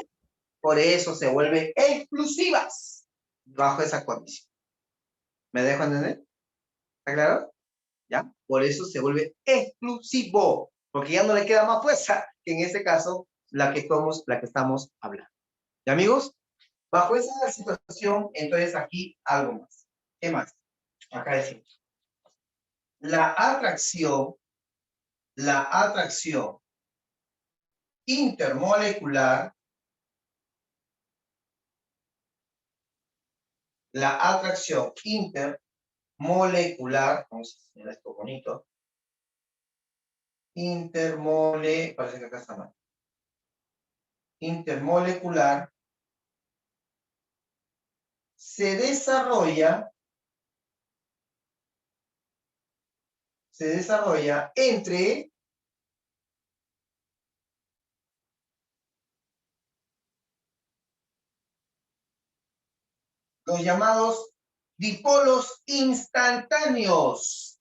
Por eso se vuelven exclusivas bajo esa condición. ¿Me dejo entender? ¿Está claro? ¿Ya? Por eso se vuelve exclusivo, porque ya no le queda más fuerza que en este caso la que estamos hablando. ¿Ya, amigos? Bajo esa situación, entonces aquí algo más. ¿Qué más? Acá decimos. La atracción intermolecular, vamos a enseñar esto bonito, parece que acá está mal, intermolecular, se desarrolla entre los llamados dipolos instantáneos.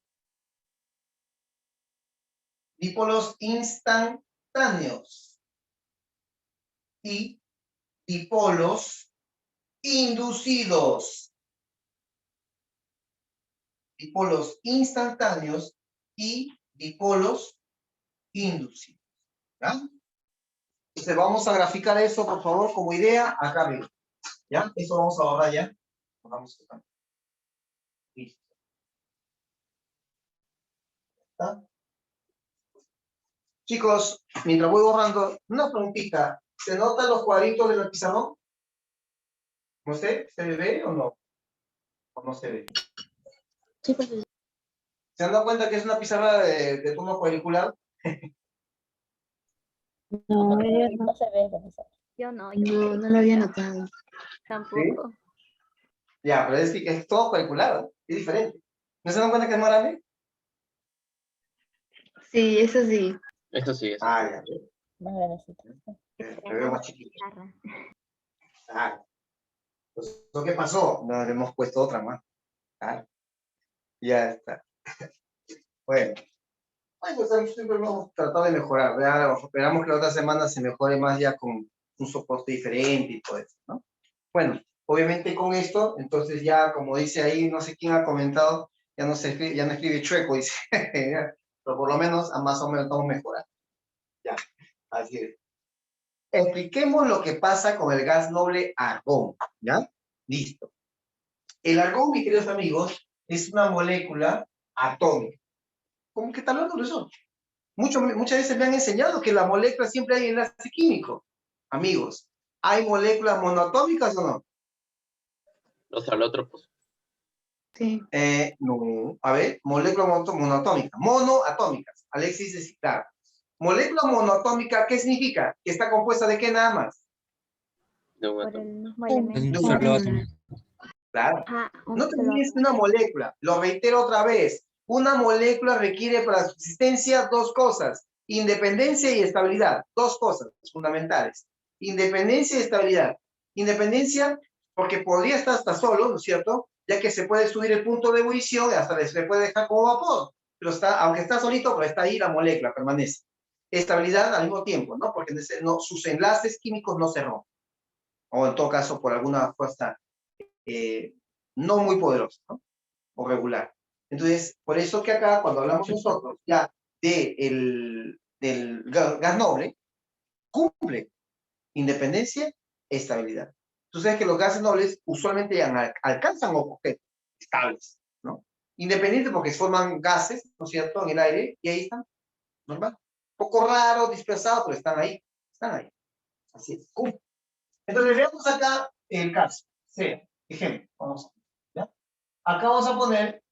Dipolos instantáneos y dipolos inducidos. Dipolos instantáneos y dipolos inducidos. ¿Ya? Entonces vamos a graficar eso, por favor, como idea acá arriba. ¿Ya? Eso vamos a borrar ya. Vamos a... Listo. ¿Está? Chicos, mientras voy borrando, una preguntita. ¿Se notan los cuadritos del pizarrón? No sé, ¿se ve o no? ¿O no se ve? Sí, profesor. ¿Se han dado cuenta que es una pizarra de tono cuadricular? No, No se ve, profesor. Yo no, no lo había notado. tampoco. Ya, pero es que es todo cuadricular, ¿no? Es diferente. ¿No se dan cuenta que es más grande? Sí, eso sí. Eso sí, eso. Ah, ya. Más grandecito. Me veo más chiquito. Pizarra. Ah. Pues, ¿qué pasó? No, le hemos puesto otra más. Ah, ya está. Bueno. Bueno, siempre hemos tratado de mejorar. Esperamos que la otra semana se mejore más ya con un soporte diferente y todo eso, ¿no? Bueno, obviamente con esto, entonces ya, como dice ahí, no sé quién ha comentado, ya no escribe chueco, dice. Pero por lo menos, más o menos estamos mejorando. Ya, así es. Expliquemos lo que pasa con el gas noble argón, ¿ya? Listo. El argón, mis queridos amigos, es una molécula atómica. ¿Cómo que tal vez, profesor? Muchas veces me han enseñado que la molécula siempre hay enlace químico. Amigos, ¿hay moléculas monoatómicas o no? Los alótropos. Sí. No. A ver, moléculas monoatómicas. Monoatómicas. Alexis dice, claro. Molécula monoatómica, ¿qué significa? Que está compuesta de qué nada más. De un Por átomo. el mismo Es elemento. un solo átomo. Claro. Ajá, un No te solo olvides átomo. de una molécula. Lo reitero otra vez. Una molécula requiere para su existencia dos cosas. Independencia y estabilidad. Dos cosas fundamentales. Independencia y estabilidad. Independencia porque podría estar hasta solo, ¿no es cierto? Ya que se puede subir el punto de ebullición y hasta se puede dejar como vapor. Pero está, aunque está solito, pero está ahí la molécula, permanece. Estabilidad al mismo tiempo, ¿no? Porque sus enlaces químicos no se rompen. O en todo caso, por alguna fuerza no muy poderosa, ¿no? O regular. Entonces, por eso que acá, cuando hablamos nosotros ya del gas noble, cumple independencia, estabilidad. Tú sabes que los gases nobles usualmente alcanzan objetos estables, ¿no? Independiente porque forman gases, ¿no es cierto?, en el aire, y ahí están, normal. Un poco raro, dispersado, pero están ahí, así es, cumple. Entonces, veamos acá el caso. Sí, ejemplo, vamos a ver, ¿ya? Acá vamos a poner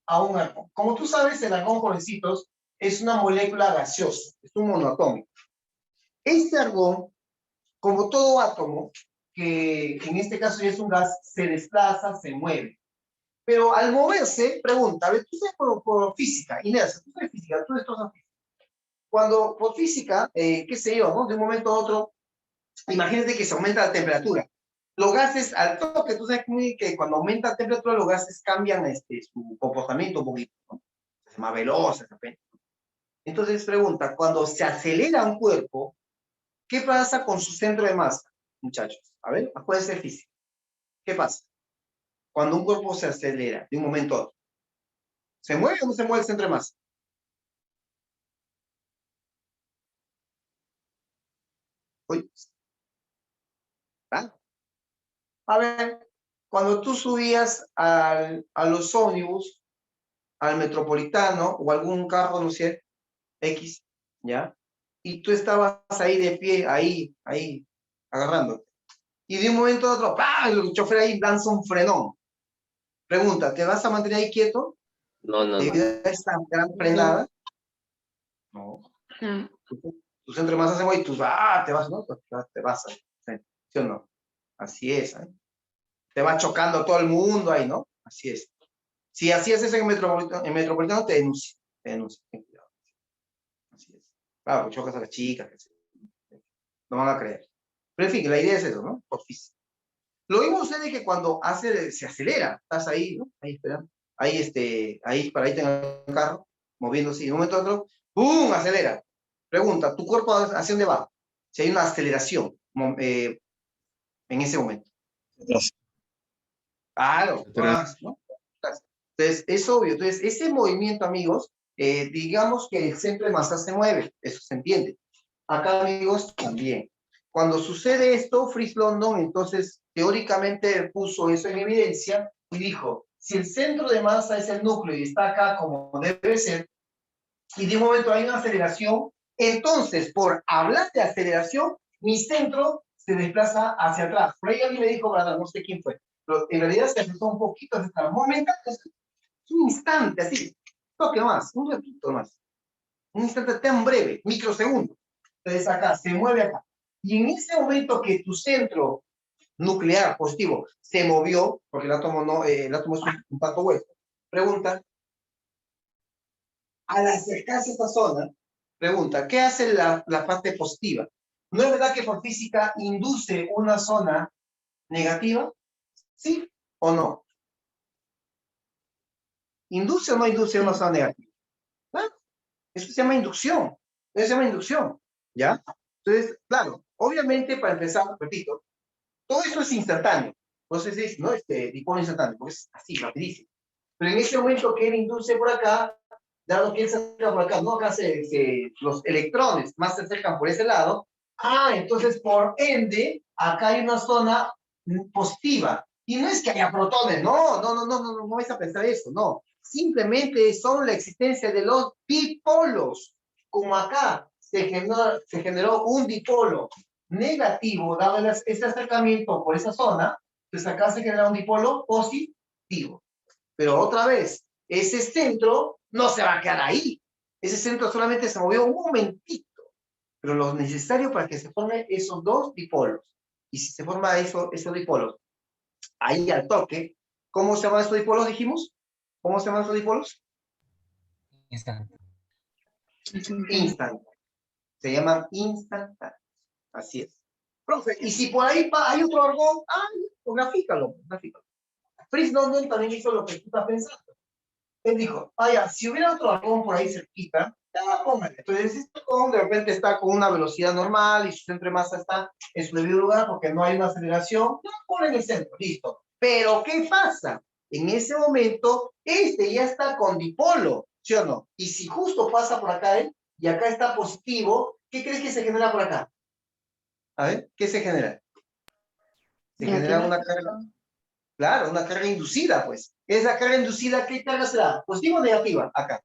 a un argón. Como tú sabes, el argón, jovencitos, es una molécula gaseosa, es un monoatómico. Este argón, como todo átomo, que en este caso ya es un gas, se desplaza, se mueve. Pero al moverse, pregunta, a ver, tú sabes por física, inercia, tú sabes física, tú eres física. Cuando por física, qué sé yo, ¿no? De un momento a otro, imagínate que se aumenta la temperatura. Los gases, al toque, tú sabes que cuando aumenta la temperatura, los gases cambian su comportamiento un poquito, ¿no? Es más veloz, de repente. Entonces pregunta, cuando se acelera un cuerpo, ¿qué pasa con su centro de masa, muchachos? A ver, puede ser físico. ¿Qué pasa? Cuando un cuerpo se acelera de un momento a otro, ¿se mueve o no se mueve el centro de masa? Uy. ¿Ah? A ver, cuando tú subías a los ómnibus, al metropolitano o algún carro, no sé, X, ¿ya? Y tú estabas ahí de pie, ahí, agarrándote. Y de un momento a otro, ¡pah! El chofer ahí lanza un frenón. Pregunta, ¿te vas a mantener ahí quieto? No. Debido a esta gran frenada. No. No. Tu centro de masa se mueve y tú, te vas, ¿no? Te vas, ¿sí o no? Así es, ¿eh? Te va chocando todo el mundo ahí, ¿no? Así es. Si así haces en Metropolitano, te denuncia, ten cuidado. Así es. Claro, chocas a las chicas, no van a creer. Pero en fin, la idea es eso, ¿no? Por física. Lo mismo sucede que cuando se acelera, estás ahí, ¿no? Ahí esperando. Ahí paradito en el carro, moviéndose, y de un momento a otro, ¡pum! Acelera. Pregunta, ¿tu cuerpo hacia dónde va? Si hay una aceleración en ese momento. Claro, más, ¿no? Entonces, es obvio. Entonces, ese movimiento, amigos, digamos que el centro de masa se mueve, eso se entiende. Acá, amigos, también. Cuando sucede esto, Fritz London, entonces, teóricamente puso eso en evidencia y dijo, si el centro de masa es el núcleo y está acá como debe ser, y de un momento hay una aceleración, Entonces, por hablar de aceleración, mi centro se desplaza hacia atrás. Por ahí alguien me dijo, ¿verdad? No sé quién fue, pero en realidad se desplazó un poquito hacia atrás. Momentáneamente, es un instante así, toque más, un ratito más. Un instante tan breve, microsegundo. Entonces acá, se mueve acá. Y en ese momento que tu centro nuclear positivo se movió, porque el átomo, no, el átomo es un tanto hueco, pregunta, al acercarse a esta zona, pregunta, ¿qué hace la parte positiva? ¿No es verdad que por física induce una zona negativa? ¿Sí o no? ¿Induce o no induce una zona negativa? ¿Ah? Eso se llama inducción. Eso se llama inducción. ¿Ya? Entonces, claro, obviamente para empezar, repito, todo esto es instantáneo. Entonces es, ¿no? Dipolo instantáneo, porque es así, rapidísimo. Pero en ese momento que él induce por acá, dado que él se acerca por acá, no acá los electrones más se acercan por ese lado, entonces por ende, acá hay una zona positiva. Y no es que haya protones, no vais a pensar eso, no. Simplemente son la existencia de los dipolos. Como acá se generó un dipolo negativo, dado ese acercamiento por esa zona, pues acá se genera un dipolo positivo. Pero otra vez, ese centro no se va a quedar ahí. Ese centro solamente se movió un momentito. Pero lo necesario para que se formen esos dos dipolos. Y si se forman esos dipolos, ahí al toque, ¿cómo se llaman estos dipolos, dijimos? ¿Cómo se llaman estos dipolos? Instante. Instantáneos. Se llaman instantáneos. Así es. Profe, y si por ahí hay otro argón, grafícalo. Fritz London también hizo lo que tú estás pensando. Él dijo, si hubiera otro argón por ahí cerquita, ya póngale. Entonces, este argón de repente está con una velocidad normal y su centro de masa está en su debido lugar porque no hay una aceleración, ya ponle en el centro, listo. Pero, ¿qué pasa? En ese momento, ya está con dipolo, ¿sí o no? Y si justo pasa por acá él, y acá está positivo, ¿qué crees que se genera por acá? A ver, ¿qué se genera? Se genera una carga. Claro, una carga inducida, pues. Esa carga inducida, ¿qué carga será? ¿Positiva o negativa? Acá.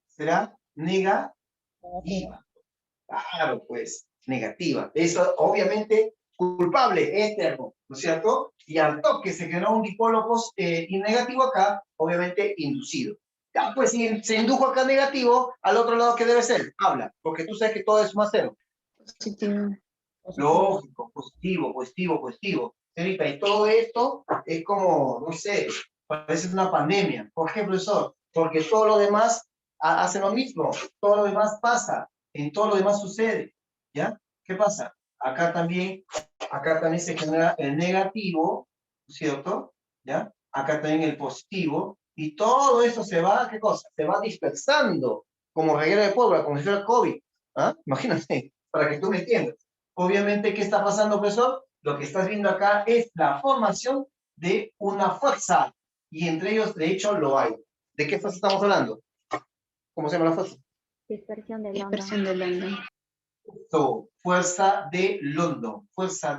Será negativa. Claro, pues, negativa. Eso, obviamente, culpable, eterno, ¿no es cierto? Y al toque se generó un dipolo y negativo acá, obviamente, inducido. Ya, pues, si se indujo acá negativo, al otro lado, ¿qué debe ser? Habla, porque tú sabes que todo es más cero. Positivo. Lógico, positivo. Señorita, y todo esto es como, no sé, parece una pandemia. ¿Por qué, profesor? Porque todo lo demás hace lo mismo, todo lo demás pasa, en todo lo demás sucede, ¿ya? ¿Qué pasa? Acá también se genera el negativo, ¿cierto? ¿Ya? Acá también el positivo, y todo eso se va, ¿qué cosa? Se va dispersando, como reguero de pólvora, como si fuera COVID, Imagínate, para que tú me entiendas. Obviamente, ¿qué está pasando, profesor? Lo que estás viendo acá es la formación de una fuerza, y entre ellos, de hecho, lo hay. ¿De qué fuerza estamos hablando? ¿Cómo se llama la fuerza? Dispersión del Dispersión London. de London. Fuerza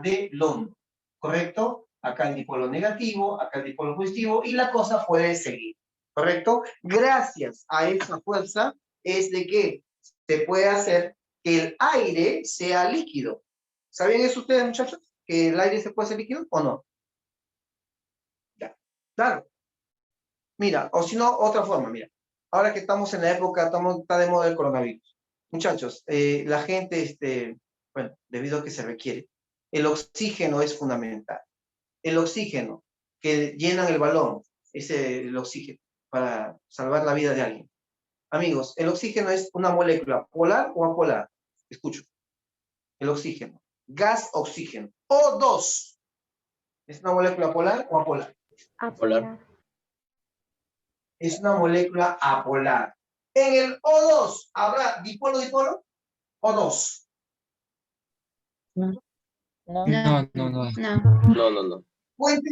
de London, ¿correcto? Acá el dipolo negativo, acá el dipolo positivo, y la cosa puede seguir, ¿correcto? Gracias a esa fuerza es de que se puede hacer que el aire sea líquido. ¿Sabían eso ustedes, muchachos? ¿Que el aire se puede hacer líquido o no? Ya, claro. Mira, o si no, otra forma, mira. Ahora que estamos en la época, está de moda el coronavirus. Muchachos, la gente, bueno, debido a que se requiere, el oxígeno es fundamental. El oxígeno que llenan el balón, es el oxígeno para salvar la vida de alguien. Amigos, el oxígeno es una molécula polar o apolar. Escucho. El oxígeno. Gas oxígeno. O2. ¿Es una molécula polar o apolar? Apolar. Es una molécula apolar. En el O2, ¿habrá dipolo? O2. No. No. No. Fuente,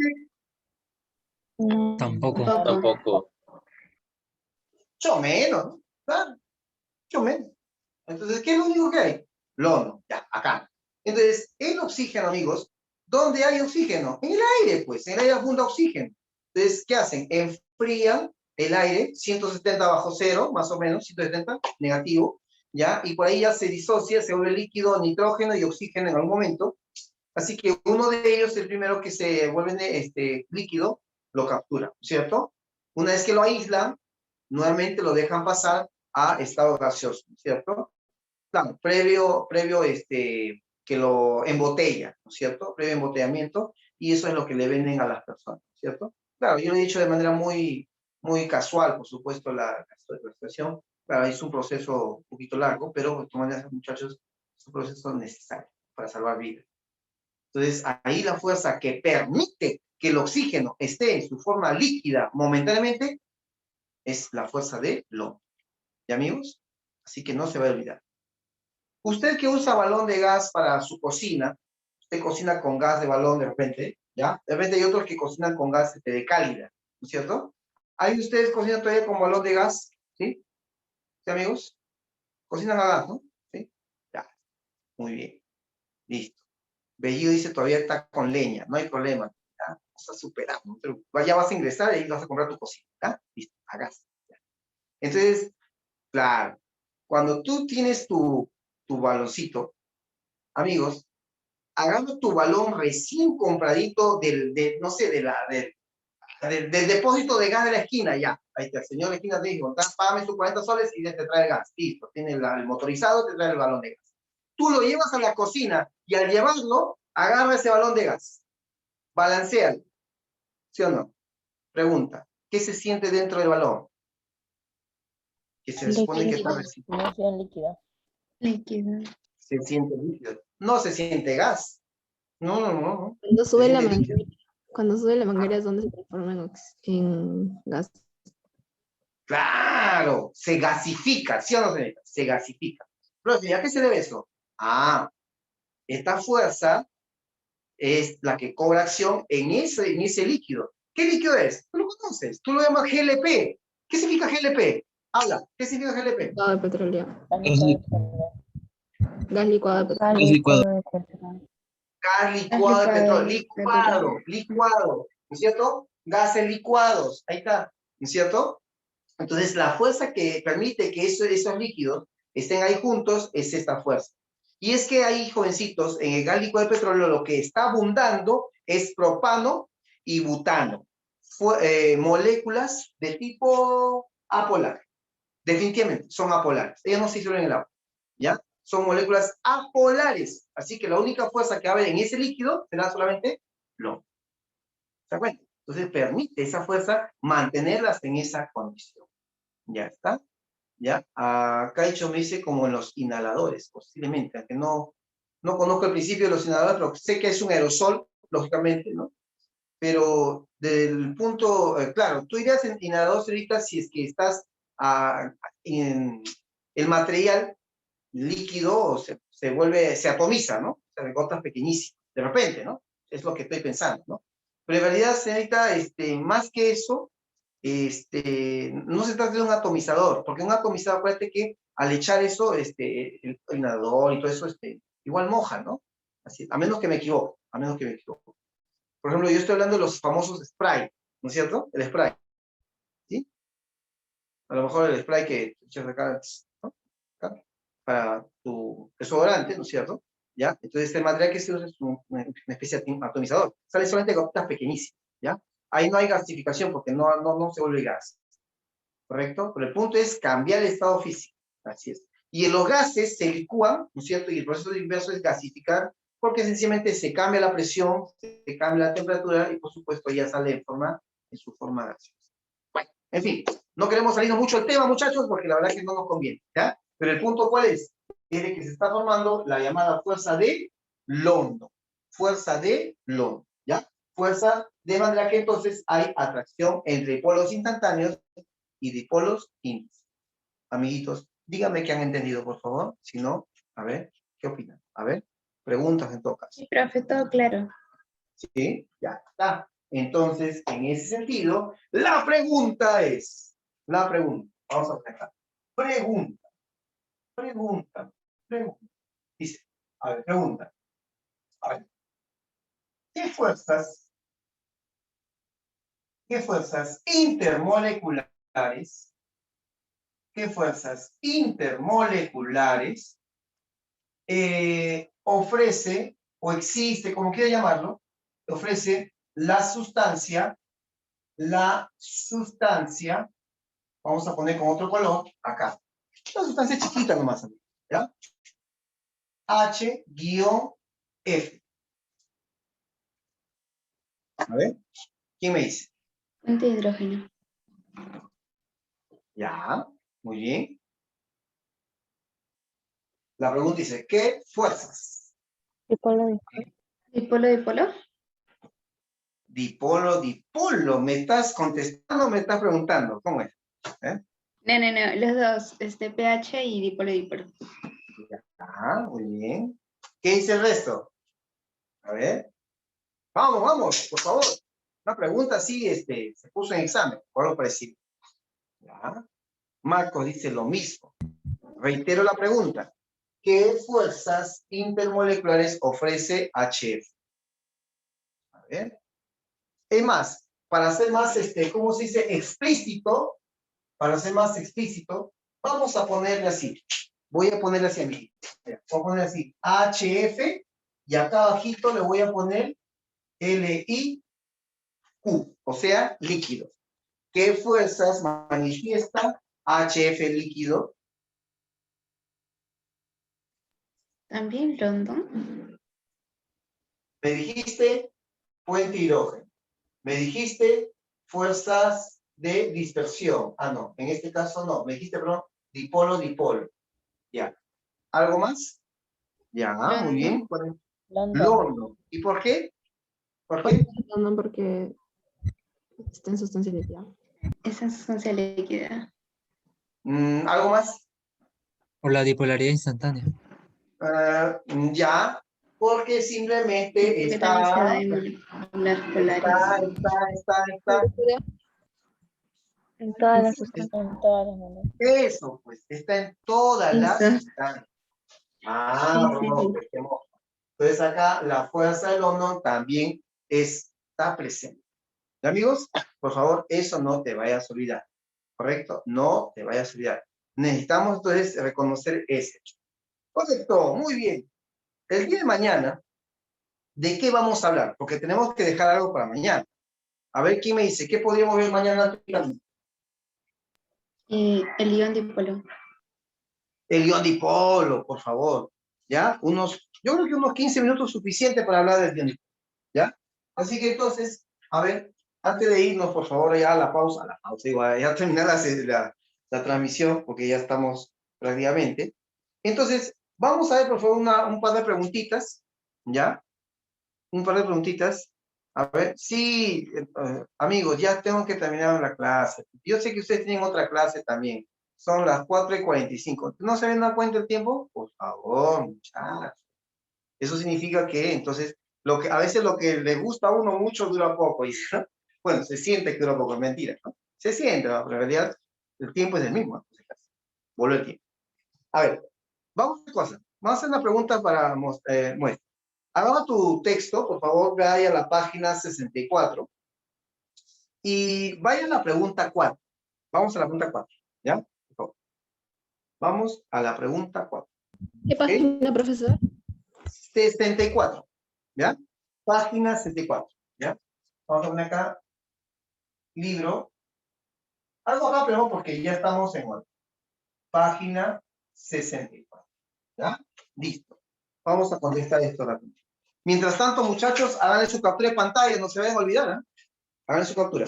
Tampoco. Tampoco. mucho menos, ¿no? Claro, mucho menos. Entonces, ¿qué es lo único que hay? Lono, ya, acá. Entonces, el oxígeno, amigos, ¿dónde hay oxígeno? En el aire, pues, en el aire abunda oxígeno. Entonces, ¿qué hacen? Enfrían el aire, 170 bajo cero, más o menos, 170, negativo, ¿ya? Y por ahí ya se disocia, se vuelve líquido, nitrógeno y oxígeno en algún momento. Así que uno de ellos, el primero que se vuelve líquido, lo captura, ¿cierto? Una vez que lo aíslan, nuevamente lo dejan pasar a estado gaseoso, ¿cierto? Claro, previo que lo embotella, ¿no es cierto? Previo embotellamiento, y eso es lo que le venden a las personas, ¿cierto? Claro, yo lo he dicho de manera muy casual, por supuesto, la expresión. Claro, es un proceso un poquito largo, pero de todas maneras, muchachos, es un proceso necesario para salvar vidas. Entonces, ahí la fuerza que permite que el oxígeno esté en su forma líquida momentáneamente es la fuerza de London. ¿Y amigos? Así que no se va a olvidar. Usted que usa balón de gas para su cocina, usted cocina con gas de balón de repente, ¿ya? De repente hay otros que cocinan con gas de cálida, ¿no es cierto? ¿Hay ustedes cocinan todavía con balón de gas? ¿Sí? ¿Sí, amigos? Cocinan a gas, ¿no? ¿Sí? Ya. Muy bien. Listo. Bellido dice todavía está con leña, no hay problema. ¿Ya? Vas a superar, ¿no? Pero ya vas a ingresar y vas a comprar tu cocina, ¿ya? Listo, a gas. ¿Ya? Entonces, claro, cuando tú tienes tu baloncito, amigos, agarra tu balón recién compradito no sé, del depósito de gas de la esquina, ya. Ahí está, el señor de la esquina te dijo, págame sus 40 soles y ya te trae el gas. Listo, tiene el motorizado, te trae el balón de gas. Tú lo llevas a la cocina y al llevarlo, agarra ese balón de gas. Balancealo. ¿Sí o no? Pregunta, ¿qué se siente dentro del balón? Que se supone que está recién. Solución líquida. Líquido. Se siente líquido. No se siente gas. No, no, no, no. Cuando Se sube la siente líquido. manguera, cuando sube la manguera es donde se transforma en gas. Claro, se gasifica, ¿sí o no, señorita? Se gasifica. Profe, ¿a qué se debe eso? Ah, esta fuerza es la que cobra acción en ese líquido. ¿Qué líquido es? Tú lo conoces, tú lo llamas GLP. ¿Qué significa GLP? Habla, ¿qué significa GLP? Licuado de petróleo. Gas licuado de petróleo. Gas licuado de petróleo. Gas licuado de petróleo, de petróleo. licuado, ¿no es cierto? Gases licuados, ahí está, ¿no es cierto? Entonces, la fuerza que permite que esos líquidos estén ahí juntos es esta fuerza. Y es que ahí, jovencitos, en el gas licuado de petróleo lo que está abundando es propano y butano, moléculas de tipo apolar. Definitivamente, son apolares. Ellas no se disuelven en el agua, ¿ya? Son moléculas apolares. Así que la única fuerza que va a haber en ese líquido será solamente plomo. ¿Se da cuenta? Entonces, permite esa fuerza mantenerlas en esa condición. Ya está. ¿Ya? Acá hecho me dice como en los inhaladores, posiblemente, aunque no conozco el principio de los inhaladores, pero sé que es un aerosol, lógicamente, ¿no? Pero del punto, claro, tú irías en inhaladores ahorita si es que estás en el material líquido se atomiza, ¿no? Se de gotas pequeñísimas, de repente, ¿no? Es lo que estoy pensando, ¿no? Pero en realidad, señorita, más que eso, no se trata de un atomizador, porque un atomizador, acuérdate que al echar eso, el inhalador y todo eso, igual moja, ¿no? Así, a menos que me equivoque, a menos que me equivoque. Por ejemplo, yo estoy hablando de los famosos spray, ¿no es cierto? El spray, ¿sí? A lo mejor el spray que echas acá, ¿no? Acá, para tu desodorante, ¿no es cierto? ¿Ya? Entonces, el material que se usa es una especie de atomizador. Sale solamente gotas pequeñísimas, ¿ya? Ahí no hay gasificación porque no se vuelve gas. ¿Correcto? Pero el punto es cambiar el estado físico. Así es. Y los gases se licúan, ¿no es cierto? Y el proceso inverso es gasificar, porque sencillamente se cambia la presión, se cambia la temperatura y por supuesto ya sale en su forma gaseosa. Bueno, en fin, no queremos salirnos mucho del tema, muchachos, porque la verdad es que no nos conviene, ¿ya? Pero el punto, ¿cuál es? Es de que se está formando la llamada fuerza de London. Fuerza de London, ¿ya? Fuerza de manera que entonces hay atracción entre polos instantáneos y dipolos índices. Amiguitos, díganme qué han entendido, por favor. Si no, a ver, ¿qué opinan? A ver, preguntas en todo caso. Sí, profe, todo claro. ¿Sí? Ya está. Entonces, en ese sentido, la pregunta, vamos a empezar. Pregunta. Dice, a ver, pregunta. A ver, ¿qué fuerzas intermoleculares intermoleculares ofrece, o existe, como quiera llamarlo, ofrece la sustancia, vamos a poner con otro color, acá. Una sustancia chiquita nomás, ¿ya? H-F. A ver, ¿quién me dice? Fuente de hidrógeno. Ya, muy bien. La pregunta dice, ¿qué fuerzas? Dipolo, ¿Dipolo, dipolo? Dipolo, dipolo. ¿Me estás contestando o me estás preguntando? ¿Cómo es? No, los dos, pH y dipolo, dipolo. Ah, muy bien. ¿Qué dice el resto? A ver. Vamos, vamos, por favor. Una pregunta así, se puso en examen, por algo parecido. Ya. Marcos dice lo mismo. Reitero la pregunta. ¿Qué fuerzas intermoleculares ofrece HF? A ver. Es más, para ser más, ¿cómo se dice? Explícito, para ser más explícito, vamos a ponerle así. Voy a ponerle así a mí. Voy a poner así, HF, y acá abajito le voy a poner LIQ, o sea, líquido. ¿Qué fuerzas manifiesta HF líquido? También London. Me dijiste fuente de hidrógeno. Me dijiste fuerzas de dispersión. Ah, no, en este caso no. Me dijiste, perdón, dipolo, dipolo. Ya. ¿Algo más? Ya, muy bien. London. London. ¿Y por qué? ¿Por qué? No, porque está en sustancia líquida. Esa sustancia líquida. ¿Algo más? Por la dipolaridad instantánea. Ya, porque simplemente Que también se da está, en molecular polares. está. En todas las Es- sustancias, en todas las moléculas. Eso, pues, está en todas las Eso. sustancias. Ah, Sí, sí, no, sí. pues, qué mojo. Entonces acá la fuerza del London también está presente. ¿Y amigos? Por favor, eso no te vayas a olvidar. ¿Correcto? No te vayas a olvidar. Necesitamos entonces reconocer ese hecho. Correcto, muy bien. El día de mañana, ¿de qué vamos a hablar? Porque tenemos que dejar algo para mañana. A ver, ¿quién me dice? ¿Qué podríamos ver mañana? El ion dipolo. El ion dipolo, por favor. ¿Ya? Yo creo que unos 15 minutos suficiente para hablar del ion dipolo. ¿Ya? Así que entonces, a ver, antes de irnos, por favor, ya a la pausa, igual, ya terminar la transmisión, porque ya estamos prácticamente. Entonces, vamos a ver, por favor, un par de preguntitas, ¿ya? Un par de preguntitas. A ver, sí, amigos, ya tengo que terminar la clase. Yo sé que ustedes tienen otra clase también. Son las 4:45. ¿No se ven dado cuenta el tiempo? Por favor, muchachos. Eso significa que, entonces, a veces lo que le gusta a uno mucho dura poco. Y, ¿no? Bueno, se siente que dura poco, es mentira, ¿no? Se siente, ¿no? Pero en realidad el tiempo es el mismo, ¿no? Vuelve el tiempo. A ver, vamos a hacer cosas. Vamos a hacer una pregunta para muestra. Agarra tu texto, por favor, vaya a la página 64 y vaya a la pregunta 4. Vamos a la pregunta 4, ¿ya? Por favor. Vamos a la pregunta 4. ¿Qué página, profesor? 64, ¿ya? Página 64, ¿ya? Vamos a poner acá, libro. Algo rápido porque ya estamos en orden. Página 64, ¿ya? Listo. Vamos a contestar esto rápido. Mientras tanto, muchachos, hagan su captura de pantalla, no se vayan a olvidar, ¿eh? Hagan su captura.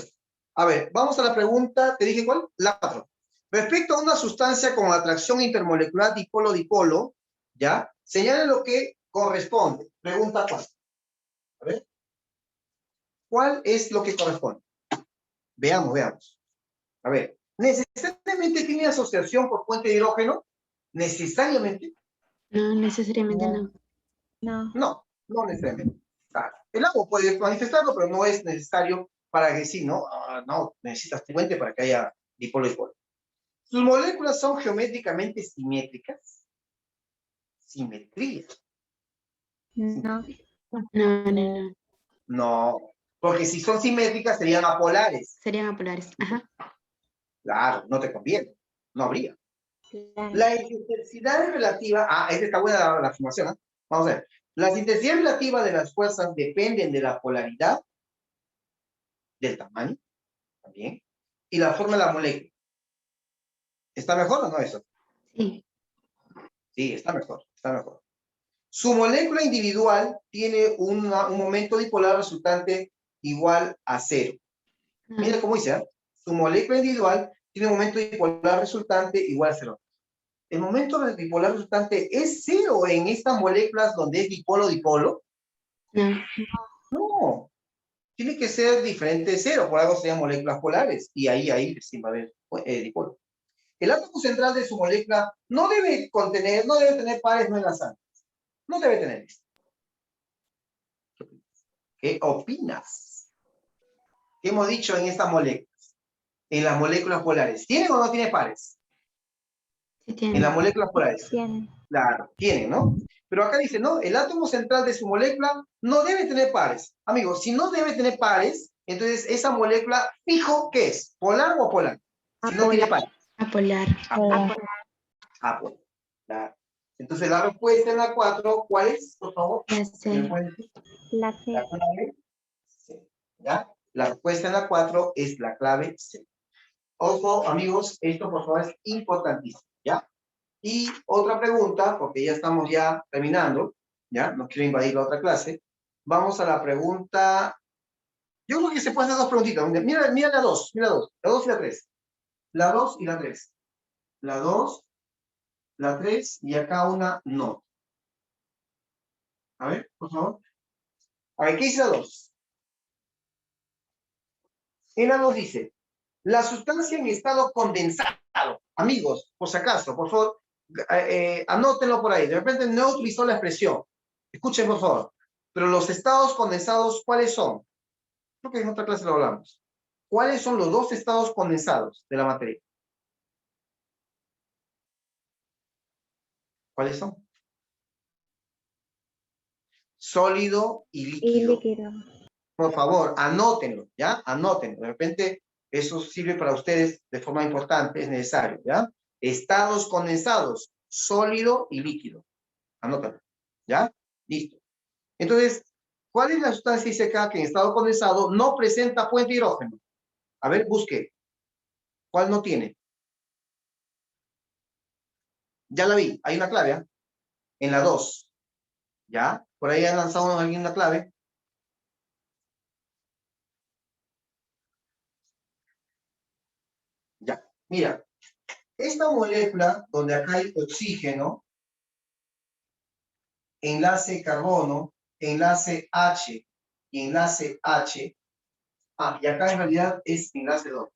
A ver, vamos a la pregunta, ¿te dije cuál? La 4. Respecto a una sustancia con atracción intermolecular dipolo-dipolo, ¿ya? Señale lo que corresponde. Pregunta 4. A ver. ¿Cuál es lo que corresponde? Veamos, veamos. A ver, ¿necesariamente tiene asociación por fuente de hidrógeno? ¿Necesariamente? No, necesariamente no. No. No, no necesariamente. El agua puede manifestarlo, pero no es necesario para que sí, ¿no? No, necesitas fuente para que haya dipolo-dipolo. ¿Sus moléculas son geométricamente simétricas? Simetría. No. No. No, porque si son simétricas serían apolares. Serían apolares. Ajá. Claro, no te conviene. No habría. La intensidad relativa, esta está buena la afirmación, ¿eh? Vamos a ver. Las intensidades relativas de las fuerzas dependen de la polaridad, del tamaño, también, y la forma de la molécula. ¿Está mejor o no eso? Sí. Sí, está mejor, está mejor. Su molécula individual tiene un momento dipolar resultante igual a 0. Mira cómo dice, ¿eh? Su molécula individual tiene un momento dipolar resultante igual a 0. ¿El momento dipolar resultante es 0 en estas moléculas donde es dipolo-dipolo? No. No. Tiene que ser diferente de 0, por algo se llaman moléculas polares, y ahí sí va a haber dipolo. El átomo central de su molécula no debe tener pares no enlazantes. No debe tener esto. ¿Qué opinas? ¿Qué hemos dicho en estas moléculas? En las moléculas polares. ¿Tienen o no tienen pares? Sí tiene. En las moléculas polares. Tiene. Claro, tienen, ¿no? Pero acá dice, no, el átomo central de su molécula no debe tener pares. Amigos, si no debe tener pares, entonces esa molécula, fijo, ¿qué es? ¿Polar o apolar? Si no tiene pares. Apolar. Polar. Apolar. Claro. Entonces la respuesta en la 4, ¿cuál es, por favor? La ¿Me C. pueden decir? La La C. clave C. ¿Ya? La respuesta en la 4 es la clave C. Ojo, amigos, esto por favor es importantísimo, ¿ya? Y otra pregunta, porque ya estamos ya terminando, ¿ya? No quiero invadir la otra clase. Vamos a la pregunta. Yo creo que se pueden hacer dos preguntitas. Mira la 2, mira la 2. La 2 y la 3. La 2 y la 3. La 2, la 3 y acá una no. A ver, por favor. A ver, ¿qué dice la 2? En la 2 dice, la sustancia en estado condensado. Amigos, por si acaso, por favor, anótenlo por ahí. De repente no utilizó la expresión. Escuchen, por favor. Pero los estados condensados, ¿cuáles son? Creo que en otra clase lo hablamos. ¿Cuáles son los dos estados condensados de la materia? ¿Cuáles son? Sólido y líquido. Por favor, anótenlo, ¿ya? Anótenlo. De repente, eso sirve para ustedes de forma importante, es necesario, ¿ya? Estados condensados, sólido y líquido. Anótalo, ¿ya? Listo. Entonces, ¿cuál es la sustancia que dice acá que en estado condensado no presenta puente de hidrógeno? A ver, busque. ¿Cuál no tiene? Ya la vi, hay una clave, ¿eh? En la 2. ¿Ya? Por ahí han lanzado alguien una clave. Ya, mira. Esta molécula, donde acá hay oxígeno, enlace carbono, enlace H y enlace H. Y acá en realidad es enlace 2.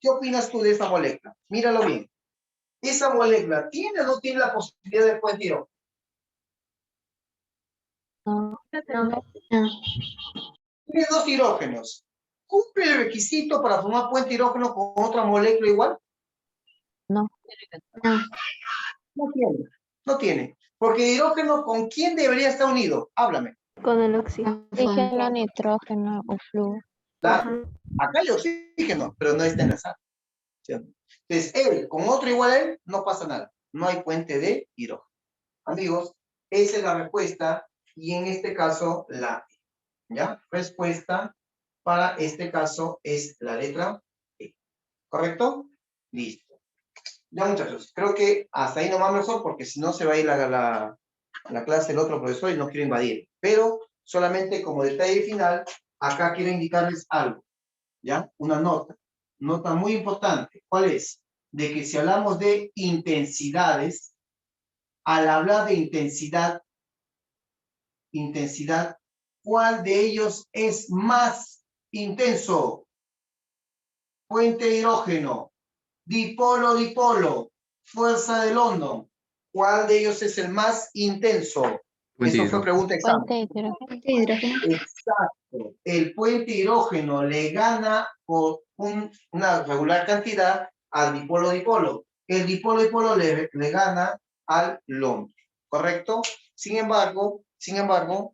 ¿Qué opinas tú de esta molécula? Míralo bien. ¿Esa molécula tiene o no tiene la posibilidad de puente hidrógeno? No. Tiene dos hidrógenos. ¿Cumple el requisito para formar puente hidrógeno con otra molécula igual? No. No tiene. No tiene. Porque hidrógeno, ¿con quién debería estar unido? Háblame. Con el oxígeno. Oxígeno, nitrógeno o flúor. Claro. Acá hay oxígeno, pero no está enlazado. ¿Sí? Entonces, él con otro igual a él, no pasa nada. No hay puente de hidrógeno. Amigos, esa es la respuesta. Y en este caso, la E. ¿Ya? Respuesta para este caso es la letra E. ¿Correcto? Listo. Ya, muchachos, creo que hasta ahí nomás mejor, porque si no se va a ir la clase del otro profesor y no quiero invadir. Pero solamente como detalle final, acá quiero indicarles algo. ¿Ya? Una nota. Nota muy importante. ¿Cuál es? De que si hablamos de intensidades, al hablar de intensidad, ¿cuál de ellos es más intenso? Puente de hidrógeno, dipolo-dipolo, fuerza de London. ¿Cuál de ellos es el más intenso? Puente Eso fue hidrógeno. pregunta examen. Puente de hidrógeno. Puente de hidrógeno. Exacto. El puente hidrógeno le gana por una regular cantidad al dipolo-dipolo. El dipolo-dipolo le gana al London. ¿Correcto? Sin embargo,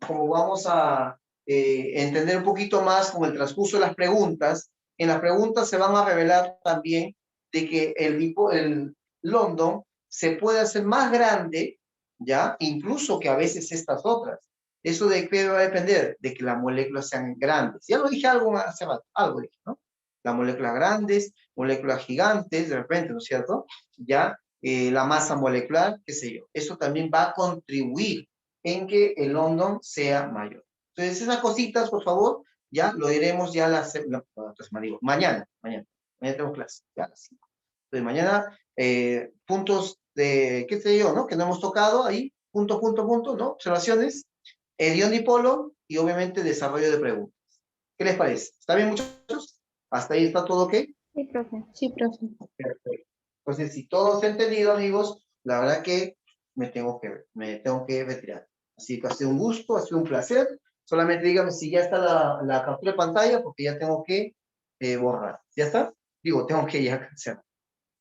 como vamos a entender un poquito más con el transcurso de las preguntas, en las preguntas se van a revelar también de que el London se puede hacer más grande, ¿ya? Incluso que a veces estas otras. ¿Eso de qué va a depender? De que las moléculas sean grandes. Ya lo dije algo hace rato, algo dije, ¿no? Las moléculas grandes, moléculas gigantes, de repente, ¿no es cierto? Ya, la masa molecular, qué sé yo. Eso también va a contribuir en que el London sea mayor. Entonces, esas cositas, por favor, ya lo diremos ya mañana tenemos clase, ya a las 5. Entonces, mañana, puntos de, qué sé yo, ¿no? Que no hemos tocado ahí, punto, ¿no? Observaciones, ion dipolo y obviamente desarrollo de preguntas. ¿Qué les parece? ¿Está bien, muchachos? ¿Hasta ahí está todo ok? Sí, profe. Sí, profe. Perfecto. Entonces, si todo se ha entendido, amigos, la verdad que me tengo que retirar. Así que ha sido un gusto, ha sido un placer. Solamente dígame si ya está la captura de pantalla, porque ya tengo que borrar. ¿Ya está? Digo, tengo que ya cancelar.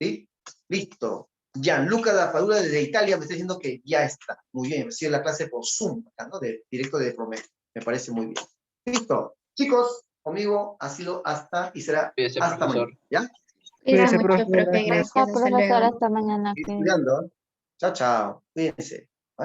¿Sí? Listo. Gianluca da Padula desde Italia me está diciendo que ya está. Muy bien, recibe la clase por Zoom, ¿no? Directo de Promedio. Me parece muy bien. Listo. Chicos, conmigo ha sido hasta y será Cuídese, hasta profesor. mañana. ¿Ya? Cuídate Cuídese, mucho, profe. profe. Gracias. Gracias. Hasta Profesor, luego. hasta mañana. Estudiando. Chao, chao. Cuídense.